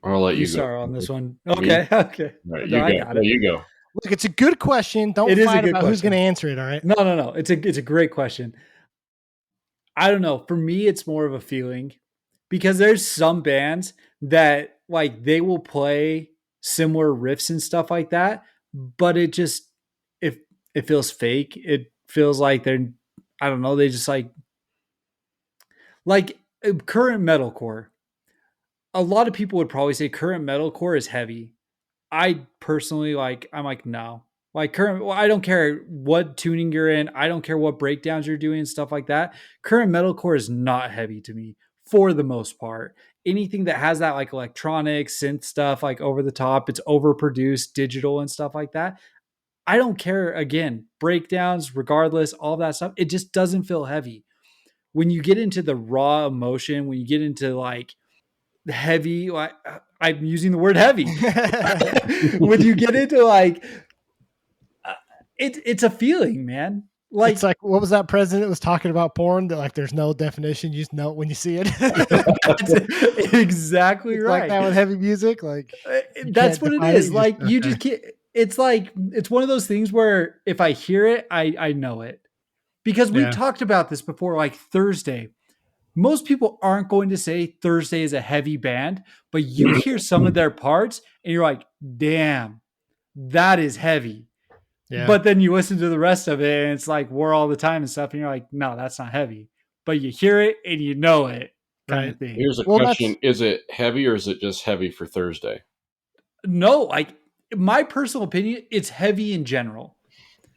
S3: I'll let
S4: You
S3: you go.
S4: start on this one.
S3: Me?
S4: Okay. Okay.
S3: All right,
S4: No,
S3: you
S4: I
S3: go.
S4: got
S3: No,
S4: it.
S3: you go.
S1: Look, it's a good question. Don't
S4: It is a
S1: fight
S4: good
S1: about who's
S4: question.
S1: going to answer it. All right.
S4: No. It's a great question. I don't know. For me, it's more of a feeling because there's some bands that like they will play similar riffs and stuff like that, but if it feels fake. It feels like they're I don't know, they just like current metalcore. A lot of people would probably say current metalcore is heavy. I personally I'm like, no. Like current, well, I don't care what tuning you're in. I don't care what breakdowns you're doing and stuff like that. Current metalcore is not heavy to me for the most part. Anything that has that like electronic synth stuff, like over the top, it's overproduced, digital and stuff like that. I don't care. Again, breakdowns, regardless, all that stuff, it just doesn't feel heavy. When you get into the raw emotion, when you get into like heavy, I'm using the word heavy. When you get into like it's a feeling, man. Like
S1: It's like, what was that president was talking about porn? That like there's no definition, you just know it when you see it.
S4: that's exactly
S1: It's
S4: right.
S1: like that with heavy music. Like
S4: That's
S1: can't
S4: what it
S1: define
S4: is.
S1: you
S4: Like
S1: just,
S4: you
S1: okay.
S4: just can't. It's like it's one of those things where if I hear it, I know it because we've
S1: Yeah.
S4: talked about this before. Like Thursday, most people aren't going to say Thursday is a heavy band, but you hear some of their parts and you're like, damn, that is heavy.
S1: Yeah.
S4: But then you listen to the rest of it and it's like war all the time and stuff. And you're like, no, that's not heavy. But you hear it and you know it kind
S1: Right.
S4: of thing.
S3: Here's a
S1: Well,
S3: question: is it heavy or is it just heavy for Thursday?
S4: No, like my personal opinion, it's heavy in general.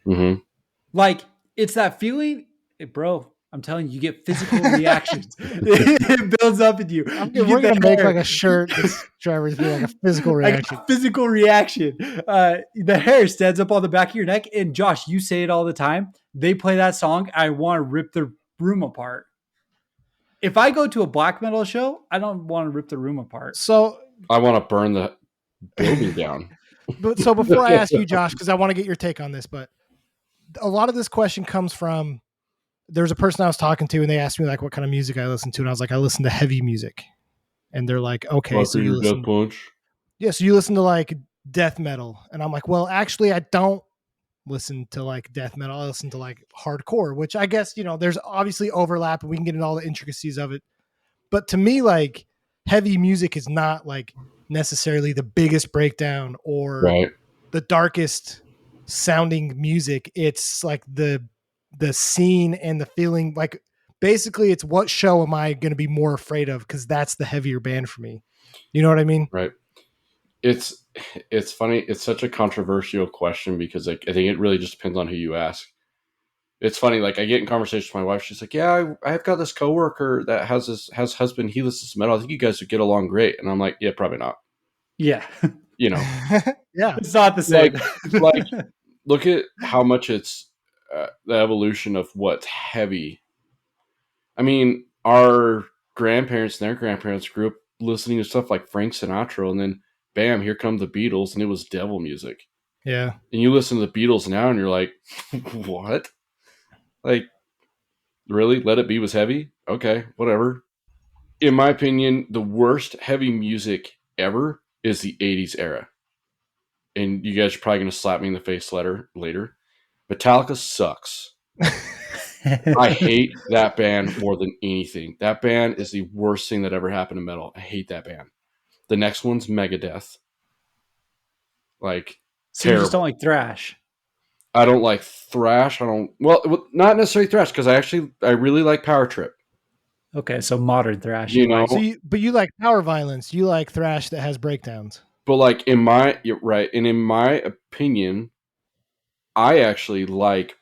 S3: Mm-hmm.
S4: Like it's that feeling, bro. I'm telling you, you get physical reactions. It builds up in you.
S1: We're gonna make like a shirt that's Trevor's be like a physical
S4: like
S1: reaction.
S4: a physical reaction. The hair stands up on the back of your neck. And Josh, you say it all the time. They play that song. I want to rip the room apart. If I go to a black metal show, I don't want to rip the room apart.
S1: So
S3: I want to burn the building down.
S1: but so before I ask you, Josh, because I want to get your take on this, but a lot of this question comes from there's a person I was talking to and they asked me like what kind of music I listen to, and I was like, I listen to heavy music. And they're like, okay, so
S3: Fucker,
S1: you
S3: your
S1: listen
S3: death punch.
S1: yeah, so you listen to like death metal. And I'm like, well, actually I don't listen to like death metal. I listen to like hardcore, which I guess, there's obviously overlap and we can get into all the intricacies of it. But to me, like heavy music is not like necessarily the biggest breakdown or
S3: Right.
S1: the darkest sounding music. It's like the scene and the feeling. Like basically, it's what show am I going to be more afraid of? Because that's the heavier band for me. You know what I mean?
S3: Right. It's funny. It's such a controversial question because like I think it really just depends on who you ask. It's funny. Like I get in conversation with my wife. She's like, "Yeah, I've got this coworker that has husband. He listens to metal. I think you guys would get along great." And I'm like, "Yeah, probably not."
S4: Yeah.
S3: You know,
S1: Yeah.
S4: It's not the same.
S3: like look at how much it's the evolution of what's heavy. I mean, our grandparents and their grandparents grew up listening to stuff like Frank Sinatra, and then bam, here come the Beatles, and it was devil music.
S1: Yeah.
S3: And you listen to the Beatles now, and you're like, what? Like, really? Let It Be was heavy? Okay, whatever. In my opinion, the worst heavy music ever is the 80s era. And you guys are probably going to slap me in the face later. Metallica sucks. I hate that band more than anything. That band is the worst thing that ever happened to metal. I hate that band. The next one's Megadeth. Like,
S4: So you just
S3: terrible.
S4: don't like thrash.
S3: I don't like thrash. Not necessarily thrash because I really like Power Trip.
S4: Okay, so modern thrash.
S3: You know,
S1: So you like power violence. You like thrash that has breakdowns.
S3: but like you're right, and in my opinion, I actually like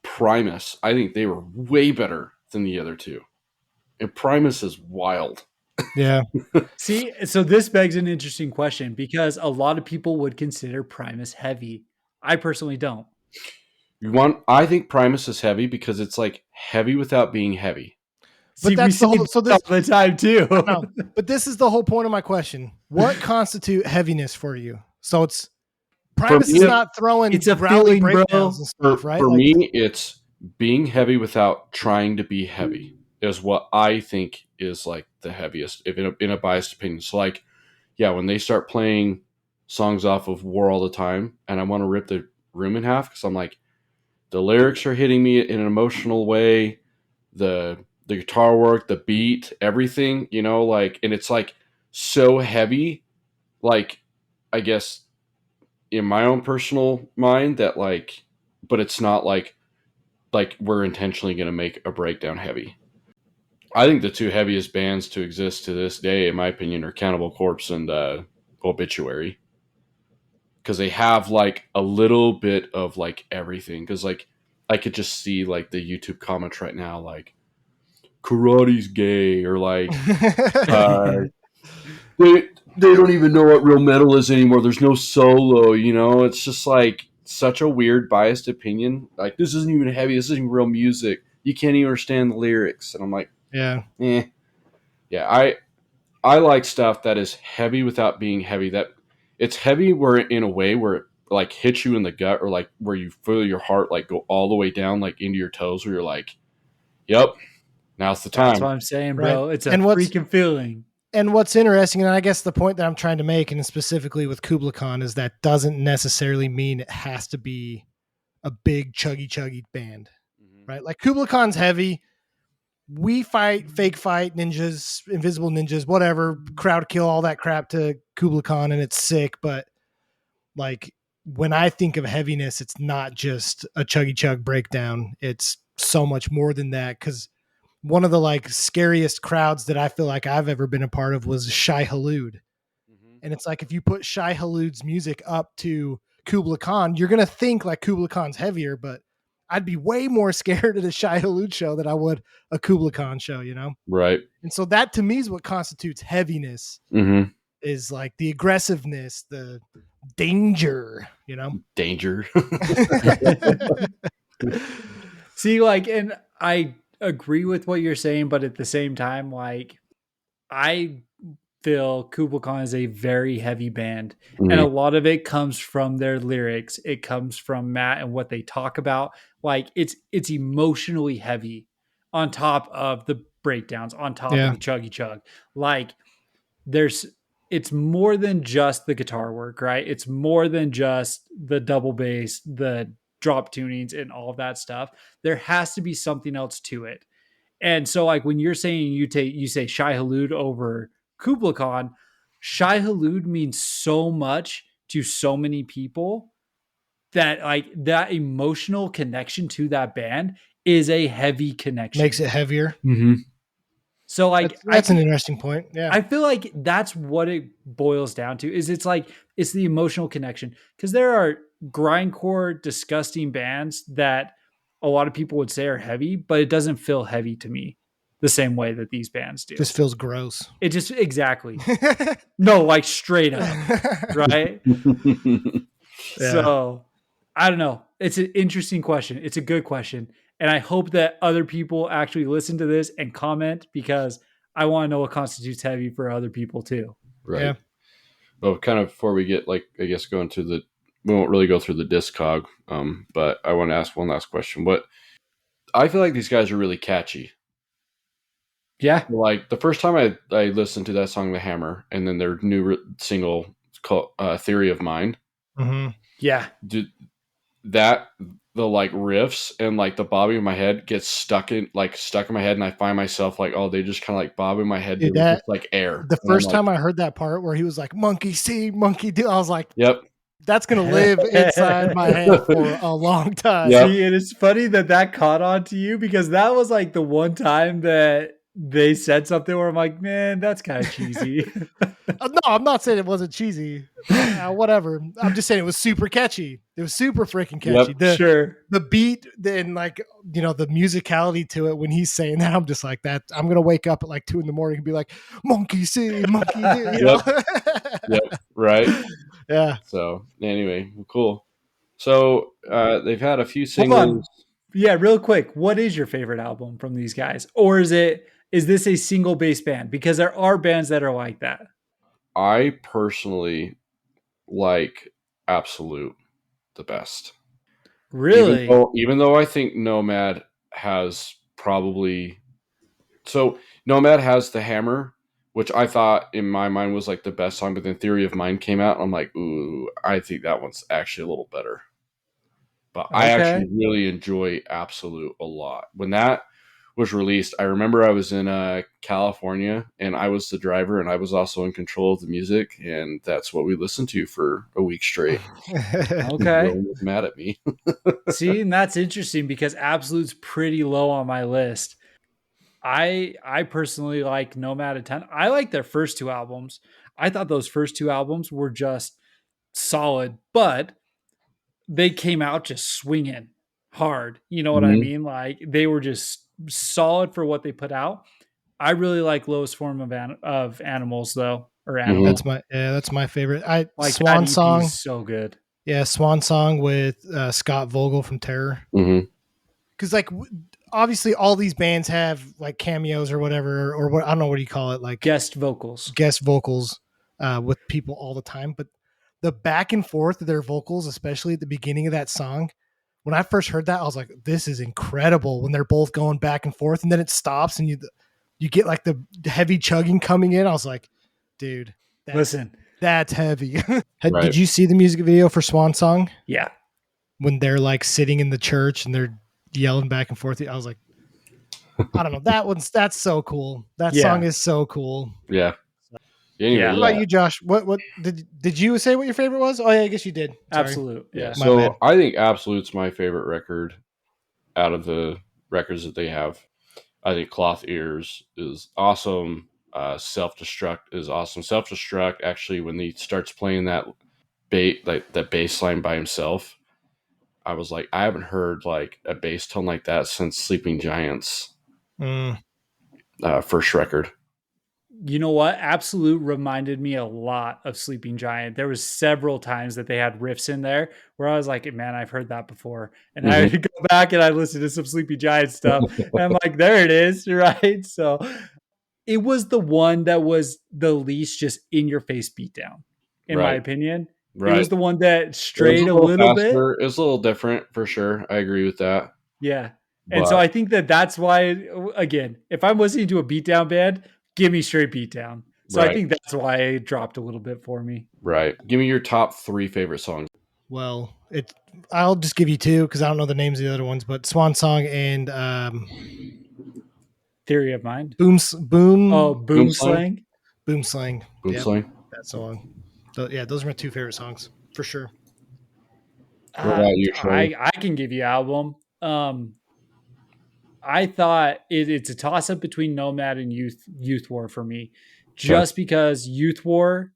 S3: Primus. I think they were way better than the other two. And Primus is wild.
S1: Yeah.
S4: See, so this begs an interesting question because a lot of people would consider Primus heavy. I personally don't.
S3: I think Primus is heavy because it's like heavy without being heavy.
S4: See,
S1: But
S4: we
S1: that's the
S4: say
S1: whole. So
S4: that
S1: this.
S4: all the time too.
S1: No, but this is the whole point of my question. What constitute heaviness for you? So it's Primus is
S3: me,
S1: not throwing
S4: it's a
S1: growly
S4: feeling, bro.
S1: breakdowns and stuff, right?
S3: For
S1: Like,
S3: me, it's being heavy without trying to be heavy is what I think is like the heaviest, if in a biased opinion. So, like, yeah, when they start playing songs off of War All the Time, and I want to rip the room in half because I'm like, the lyrics are hitting me in an emotional way, the guitar work, the beat, everything, you know, like, and it's like so heavy, like, I guess in my own personal mind that like, but it's not like we're intentionally going to make a breakdown heavy. I think the two heaviest bands to exist to this day, in my opinion, are Cannibal Corpse and Obituary, because they have like a little bit of like everything. Because like I could just see like the YouTube comments right now, like karate's gay, or like uh, they don't even know what real metal is anymore. There's no solo, you know. It's just like such a weird biased opinion. Like, this isn't even heavy. This isn't real music. You can't even understand the lyrics. And I'm like,
S1: yeah,
S3: yeah. I like stuff that is heavy without being heavy. That it's heavy where in a way where it like hits you in the gut, or like where you feel your heart like go all the way down like into your toes, where you're like, yep, now's the
S4: That's
S3: time.
S4: what I'm saying,
S1: Right.
S4: bro. It's a
S1: And what's-
S4: freaking feeling.
S1: and what's interesting, and I guess the point that I'm trying to make, and specifically with Kublai Khan, is that doesn't necessarily mean it has to be a big chuggy band, right? Like Kublai Khan's heavy. We fight fake fight ninjas, invisible ninjas, whatever, crowd kill, all that crap to Kublai Khan, and it's sick. But like when I think of heaviness, it's not just a chuggy chug breakdown. It's so much more than that. Because one of the like scariest crowds that I feel like I've ever been a part of was Shai Halud. And it's like if you put Shai Halud's music up to Kublai Khan, you're gonna think like Kublai Khan's heavier, but I'd be way more scared at a Shai Halud show than I would a Kublai Khan show, you know?
S3: Right.
S1: And so that to me is what constitutes heaviness,
S3: Mm-hmm.
S1: is like the aggressiveness, the danger, you know?
S3: Danger.
S4: See, like, and I agree with what you're saying, but at the same time, like, I feel Kublai Khan is a very heavy band, and a lot of it comes from their lyrics. It comes from Matt and what they talk about. Like, it's emotionally heavy, on top of the breakdowns, on top
S1: Yeah.
S4: of the chuggy chug. Like, it's more than just the guitar work, right? It's more than just the double bass, the drop tunings, and all of that stuff. There has to be something else to it. And so, like, when you're saying you say Shai Halud over Kublai Khan, Shai Halud means so much to so many people that like that emotional connection to that band is a heavy connection.
S1: Makes it heavier.
S3: Mm-hmm.
S4: So like
S1: That's an interesting point. Yeah.
S4: I feel like that's what it boils down to, is it's like it's the emotional connection, because there are grindcore disgusting bands that a lot of people would say are heavy, but it doesn't feel heavy to me the same way that these bands do.
S1: Just feels gross.
S4: It just exactly. No, like straight up, right?
S1: Yeah.
S4: So I don't know. It's an interesting question. It's a good question. And I hope that other people actually listen to this and comment, because I want to know what constitutes heavy for other people too.
S3: Right.
S1: Yeah.
S3: Well, kind of before we get like, I guess, going to we won't really go through the Discog, but I want to ask one last question. I feel like these guys are really catchy.
S4: Yeah.
S3: Like the first time I listened to that song, The Hammer, and then their new single called Theory of Mind.
S1: Mm-hmm.
S4: Yeah.
S3: The like riffs and like the bobbing in my head gets stuck in my head, and I find myself like, oh, they just kind of like bob in my head.
S1: Dude,
S3: Just like air.
S1: The first time I heard that part where he was like, monkey see, monkey do, I was like,
S3: yep,
S1: that's going to live inside my head for a long time.
S3: Yep.
S4: See, and it's funny that caught on to you, because that was like the one time that they said something where I'm like, man, that's kind of cheesy.
S1: No, I'm not saying it wasn't cheesy. Whatever. I'm just saying it was super catchy. It was super freaking catchy.
S3: Yep.
S1: The
S4: Sure.
S1: beat and like the musicality to it when he's saying that, I'm just like that. I'm gonna wake up at like 2 a.m. and be like, monkey see, monkey do,
S3: Yep. Right.
S1: Yeah.
S3: So anyway, cool. So they've had a few
S4: Hold on.
S3: singles.
S4: Yeah, real quick. What is your favorite album from these guys? Or is this a single bass band? Because there are bands that are like that.
S3: I personally like Absolute the best.
S4: Really?
S3: Even though I think Nomad has probably Nomad has the Hammer, which I thought in my mind was like the best song, but then Theory of Mind came out and I'm like, ooh, I think that one's actually a little better. But I
S4: Okay.
S3: actually really enjoy Absolute a lot. When that was released, I remember I was in California and I was the driver and I was also in control of the music, and that's what we listened to for a week straight.
S4: Okay.
S3: Dylan was mad at me.
S4: See, and that's interesting because Absolute's pretty low on my list. I personally like Nomad a ton. I like their first two albums. I thought those first two albums were just solid, but they came out just swinging hard. You know what I
S3: Mhm.
S4: mean? Like they were just solid for what they put out. I really like Lowest Form of Animals though, or
S3: Mhm.
S4: Animal.
S1: That's my favorite. I
S4: Like that
S1: Swan
S4: EP is
S1: Song.
S4: so good.
S1: Yeah, Swan Song with Scott Vogel from Terror.
S3: Mhm.
S1: Because like obviously all these bands have like cameos or whatever, or what I don't know, what do you call it, like
S4: Guest vocals.
S1: guest vocals with people all the time. But the back and forth of their vocals, especially at the beginning of that song, when I first heard that, I was like, this is incredible when they're both going back and forth, and then it stops and you get like the heavy chugging coming in. I was like, dude,
S4: Listen,
S1: that's heavy. Did
S3: Right.
S1: you see the music video for Swan Song
S4: yeah,
S1: when they're like sitting in the church and they're yelling back and forth? I was like, I don't know. That's so cool. That song
S4: yeah,
S1: is so cool.
S3: Yeah. Anyway,
S4: yeah,
S1: What
S3: yeah.
S1: about you, Josh? What did you say what your favorite was? Oh yeah, I guess you did. Sorry.
S4: absolute,
S3: Yeah.
S4: yeah.
S1: My bad.
S3: So I think Absolute's my favorite record out of the records that they have. I think Cloth Ears is awesome. Self Destruct is awesome. Self Destruct, actually, when he starts playing that that bass line by himself, I was like, I haven't heard like a bass tone like that since Sleeping Giants
S1: Mm.
S3: first record.
S4: You know what? Absolute reminded me a lot of Sleeping Giant. There was several times that they had riffs in there where I was like, man, I've heard that before. And I
S3: Mhm.
S4: would go back and I listen to some Sleeping Giant stuff. And I'm like, there it is. Right. So it was the one that was the least just in your face beatdown, in my
S3: Right,
S4: opinion. It
S3: right.
S4: was the one that
S3: It was a
S4: strayed a
S3: little
S4: little bit.
S3: faster. It was a little different for sure. I agree with that.
S4: Yeah. And so
S3: But
S4: I think that that's why, again, if I'm listening to a beatdown band, give me straight beatdown. So I
S3: right,
S4: think that's why it dropped a little bit for me.
S3: right. Give me your top 3 favorite songs.
S1: Well, I'll just give you two because I don't know the names of the other ones, but Swan Song and
S4: Theory of Mind.
S1: Boom
S4: Oh,
S3: Boom
S4: Boom
S3: Slang?
S4: Slang.
S1: Boom Slang.
S3: Boom
S1: Yep,
S3: Slang?
S1: that song. Yeah, those are my two favorite songs for sure.
S3: What about you, Trey?
S4: I can give you album. I thought it's a toss up between Nomad and Youth War for me,
S3: Okay.
S4: just because Youth War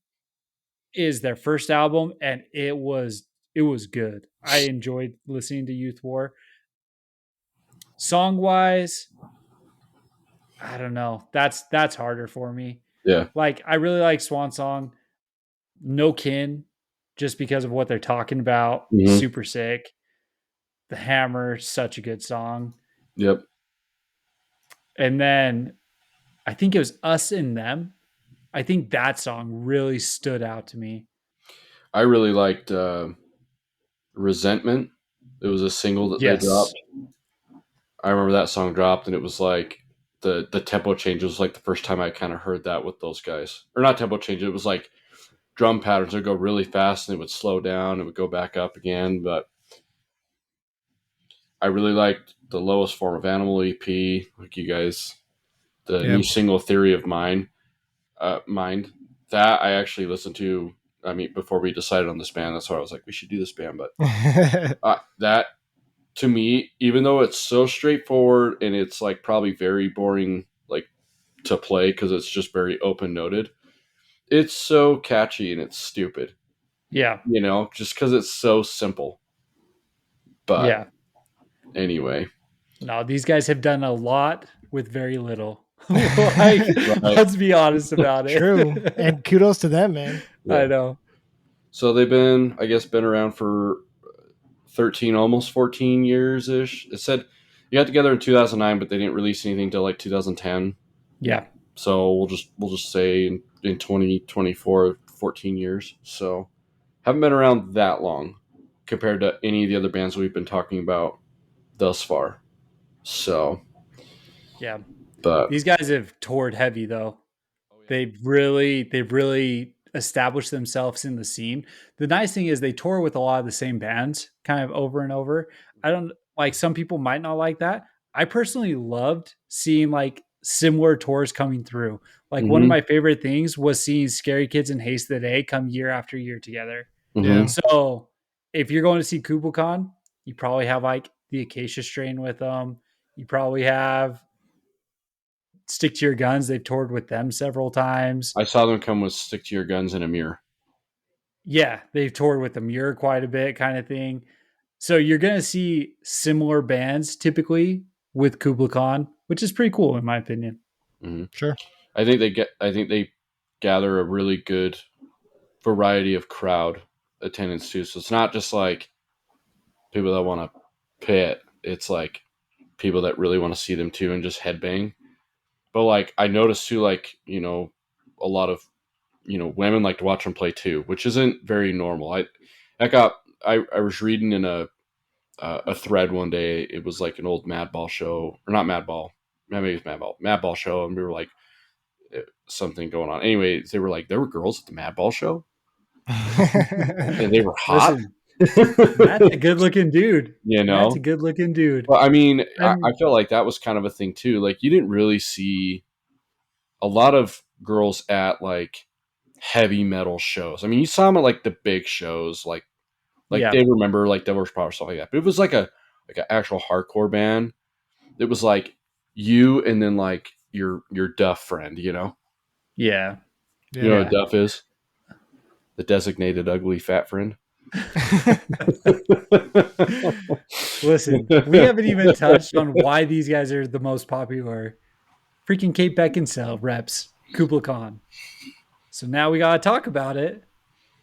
S4: is their first album and it was good. I enjoyed listening to Youth War. Song wise, I don't know. That's harder for me.
S3: Yeah.
S4: Like I really like Swan Song, No Kin, just because of what they're talking about.
S3: Mhm.
S4: Super sick. The Hammer, such a good song.
S3: Yep.
S4: And then I think it was Us and Them. I think that song really stood out to me.
S3: I really liked Resentment. It was a single that they
S4: Yes.
S3: dropped. I remember that song dropped, and it was like the tempo change was like the first time I kind of heard that with those guys. Or not tempo change, it was like drum patterns would go really fast and it would slow down, it would go back up again. But I really liked the Lowest Form of Animal EP, like you guys, the
S1: Yeah.
S3: new single Theory of Mind. That I actually listened to. I mean, before we decided on this band, that's why I was like, we should do this band. But that to me, even though it's so straightforward and it's like probably very boring, like to play because it's just very open noted. It's so catchy and it's stupid,
S4: Yeah.
S3: just because it's so simple. But
S4: Yeah.
S3: anyway,
S4: No, these guys have done a lot with very little.
S3: right.
S4: Let's be honest about it.
S1: True. And kudos to them, man.
S3: Yeah.
S4: I know.
S3: So they've been around for 13, almost 14 years ish. It said you got together in 2009, but they didn't release anything till like 2010.
S4: Yeah.
S3: So we'll just say in 2024, 14 years. So haven't been around that long compared to any of the other bands we've been talking about thus far. So,
S4: Yeah.
S3: but
S4: These guys have toured heavy though. They've really established themselves in the scene. The nice thing is they tour with a lot of the same bands kind of over and over. I don't like some people might not like that. I personally loved seeing like similar tours coming through. Like one of my favorite things was seeing Scary Kids and Haste the Day come year after year together.
S1: Yeah.
S4: So if you're going to see Kublai Khan, you probably have like the Acacia Strain with them. You probably have Stick to Your Guns. They've toured with them several times.
S3: I saw them come with Stick to Your Guns in a Mirror.
S4: Yeah, they've toured with the Mirror quite a bit, kind of thing. So you're going to see similar bands typically with Kublai Khan, which is pretty cool in my opinion.
S1: Sure.
S3: I think they gather a really good variety of crowd attendance too. So it's not just like people that want to pit. It's like people that really want to see them too and just headbang. But like I noticed too, like, a lot of, women like to watch them play too, which isn't very normal. I was reading in a thread one day. It was like an old Madball show, or not Madball. Maybe it was Madball show. And we were like, something going on. Anyway, they were like, there were girls at the Madball show and they were hot.
S4: Listen, Matt's a good looking dude. Matt's a good looking dude.
S3: Well, I mean, I felt like that was kind of a thing too. Like you didn't really see a lot of girls at like heavy metal shows. I mean, you saw them at like the big shows, like they remember like Devil's Power, stuff like that. But it was like an actual hardcore band. It was like you and then like your Duff friend,
S4: Yeah.
S3: You know what Duff is? The designated ugly fat friend.
S4: Listen, we haven't even touched on why these guys are the most popular. Freaking Kate Beckinsale reps Kublai Khan. So now we got to talk about it.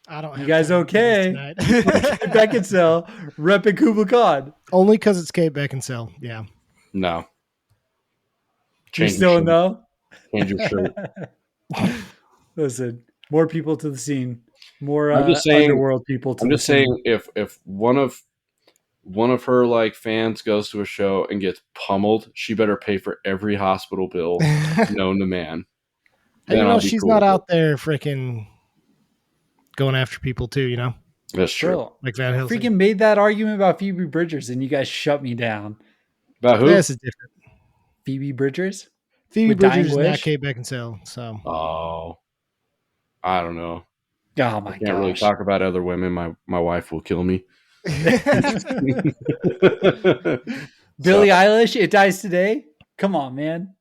S1: I don't.
S4: You guys okay? Kate Beckinsale repping Kublai Khan.
S1: Only because it's Kate Beckinsale. Yeah.
S3: No.
S4: You still know?
S3: Change your shirt.
S4: Listen, more people to the scene. More
S3: I'm just saying,
S4: underworld people to the scene.
S3: I'm just saying if one of her like fans goes to a show and gets pummeled, she better pay for every hospital bill known to man.
S1: And she's not out there freaking going after people too,
S3: That's true.
S4: Bro,
S1: like Van Helsing.
S4: Freaking made that argument about Phoebe Bridgers and you guys shut me down.
S3: About who?
S1: This is different.
S4: Phoebe Bridgers?
S1: Phoebe Bridgers is not Kate Beckinsale, so.
S3: Oh. I don't know.
S4: Oh my
S3: I can't really talk about other women. My wife will kill me.
S4: Billie Eilish, It Dies Today? Come on, man.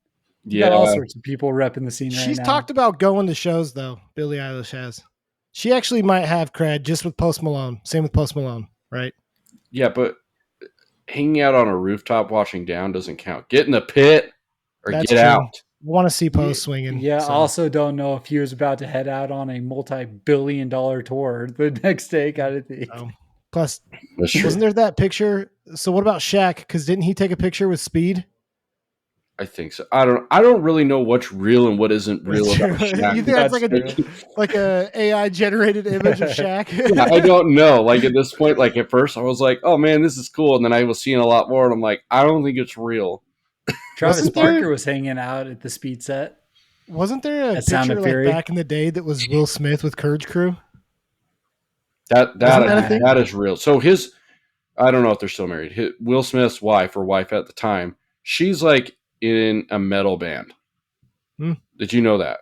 S4: You got all sorts of people repping the scene right now.
S1: She's talked about going to shows, though. Billie Eilish has. She actually might have cred just with Post Malone. Same with Post Malone, right?
S3: Yeah, but hanging out on a rooftop watching down doesn't count. Get in the pit or get out.
S1: Want to see Post swinging.
S4: Yeah, so. Also don't know if he was about to head out on a multi-billion-dollar tour the next day, kind of thing.
S1: Oh. Plus, wasn't there that picture? So what about Shaq? Because didn't he take a picture with Speed?
S3: I think so. I don't really know what's real and what isn't real about Shaq.
S1: You think that's like a AI generated image of Shaq?
S3: Yeah, I don't know. Like at this point, like at first I was like, oh man, this is cool. And then I was seeing a lot more and I'm like, I don't think it's real.
S4: Travis Barker was hanging out at the Speed set.
S1: Wasn't there a picture like back in the day that was Will Smith with Courage Crew?
S3: That is real. So I don't know if they're still married. Will Smith's wife at the time, she's like in a metal band. Did you know that?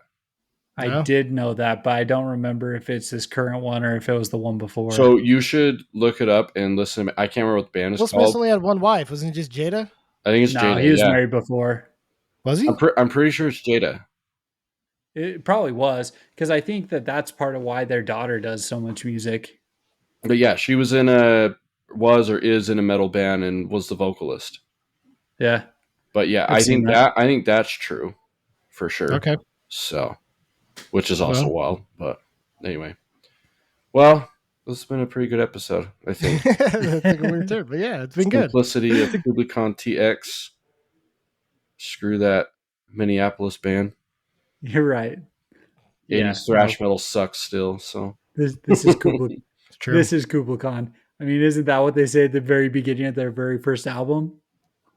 S4: I did know that, but I don't remember if it's this current one or if it was the one before.
S3: So you should look it up and listen. I can't remember what the band is called.
S1: Will Smith only had one wife. Wasn't it just Jada?
S3: I think it's Jada.
S4: He was married before.
S1: Was he?
S3: I'm pretty sure it's Jada.
S4: It probably was, because I think that's part of why their daughter does so much music.
S3: But yeah, she was in or is in a metal band and was the vocalist.
S4: Yeah.
S3: But yeah,
S4: I've seen that.
S3: I think that's true for sure.
S1: Okay.
S3: So, which is also
S1: Well.
S3: wild. But anyway, well, this has been a pretty good episode. I think.
S1: It took a weird turn, but yeah, it's been good.
S3: Simplicity of Kublai Khan TX. Screw that Minneapolis band.
S4: You're right.
S3: 80s thrash metal sucks still. So
S4: This is Kublai.
S1: It's true.
S4: This is Kublai Khan. I mean, isn't that what they say at the very beginning of their very first album?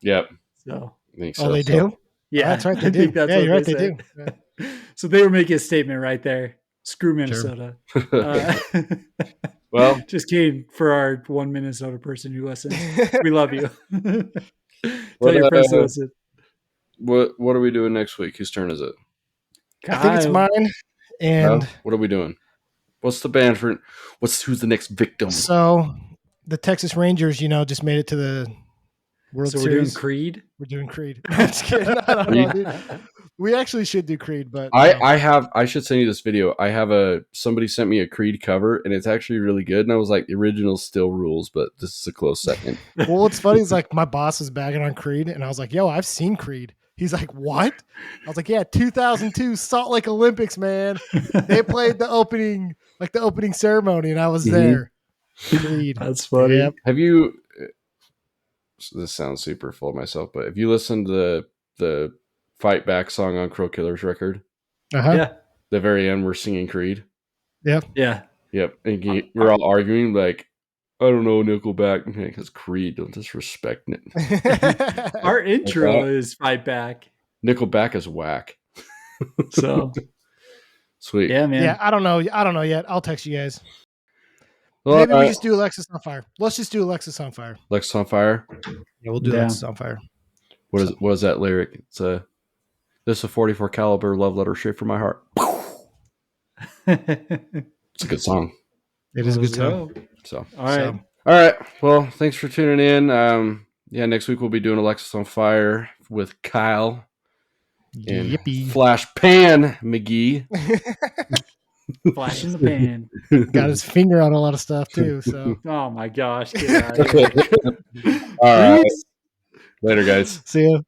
S3: Yep,
S4: So,
S3: I think
S1: Oh,
S3: so.
S1: they do?
S4: yeah,
S1: that's right, they
S4: I
S1: do.
S4: think that's
S1: Yeah,
S4: what
S1: you're right,
S4: they
S1: they do.
S4: said. So they were making a statement right there. Screw Minnesota.
S3: Well,
S4: Just kidding for our one Minnesota person who listens. We love you. Tell
S3: What,
S4: your friends to listen.
S3: what are we doing next week? Whose turn is it?
S1: I think it's
S4: Kyle.
S1: mine. And
S3: What are we doing? What's the band for? Who's the next victim?
S1: so the Texas Rangers, just made it to the World
S4: So we're doing
S1: Series.
S4: Creed.
S1: We're doing Creed. No, I'm just kidding. I don't know, dude. We actually should do Creed, but no.
S3: I should send you this video. Somebody sent me a Creed cover and it's actually really good. And I was like, the original still rules, but this is a close second.
S1: Well, what's funny is like my boss was bagging on Creed, and I was like, "Yo, I've seen Creed." He's like, "What?" I was like, "Yeah, 2002 Salt Lake Olympics, man. They played the opening ceremony, and I was there." Creed.
S4: That's funny.
S1: Yep.
S3: Have you? This sounds super full of myself, but have you listened to the Fight Back song on Crow Killer's record?
S1: Uh-huh.
S4: Yeah.
S3: The very end, we're singing Creed.
S1: Yep.
S4: Yeah.
S3: Yep, and we're all arguing like, I don't know, Nickelback, because Creed, don't disrespect it.
S4: Our intro is Fight Back.
S3: Nickelback is whack.
S4: So
S3: Sweet.
S4: yeah, man.
S1: Yeah, I don't know yet. I'll text you guys.
S3: Well,
S1: Maybe we just do Alexis on Fire. Let's just do Alexis on Fire.
S3: Lex on Fire.
S1: Yeah, we'll do
S4: Yeah.
S1: Alexis on Fire.
S3: What is that lyric? It's this is a 44 caliber love letter straight from my heart. It's a good song.
S1: It is a good song.
S3: So
S4: All right.
S1: So,
S3: all right. Well, thanks for tuning in. Yeah, next week we'll be doing Alexis on Fire with Kyle and
S1: yippee.
S3: Flash Pan McGee.
S4: Flash in the pan.
S1: Got his finger on a lot of stuff too. So
S4: Oh my gosh. Get out of here.
S3: All right. Later, guys.
S1: see ya.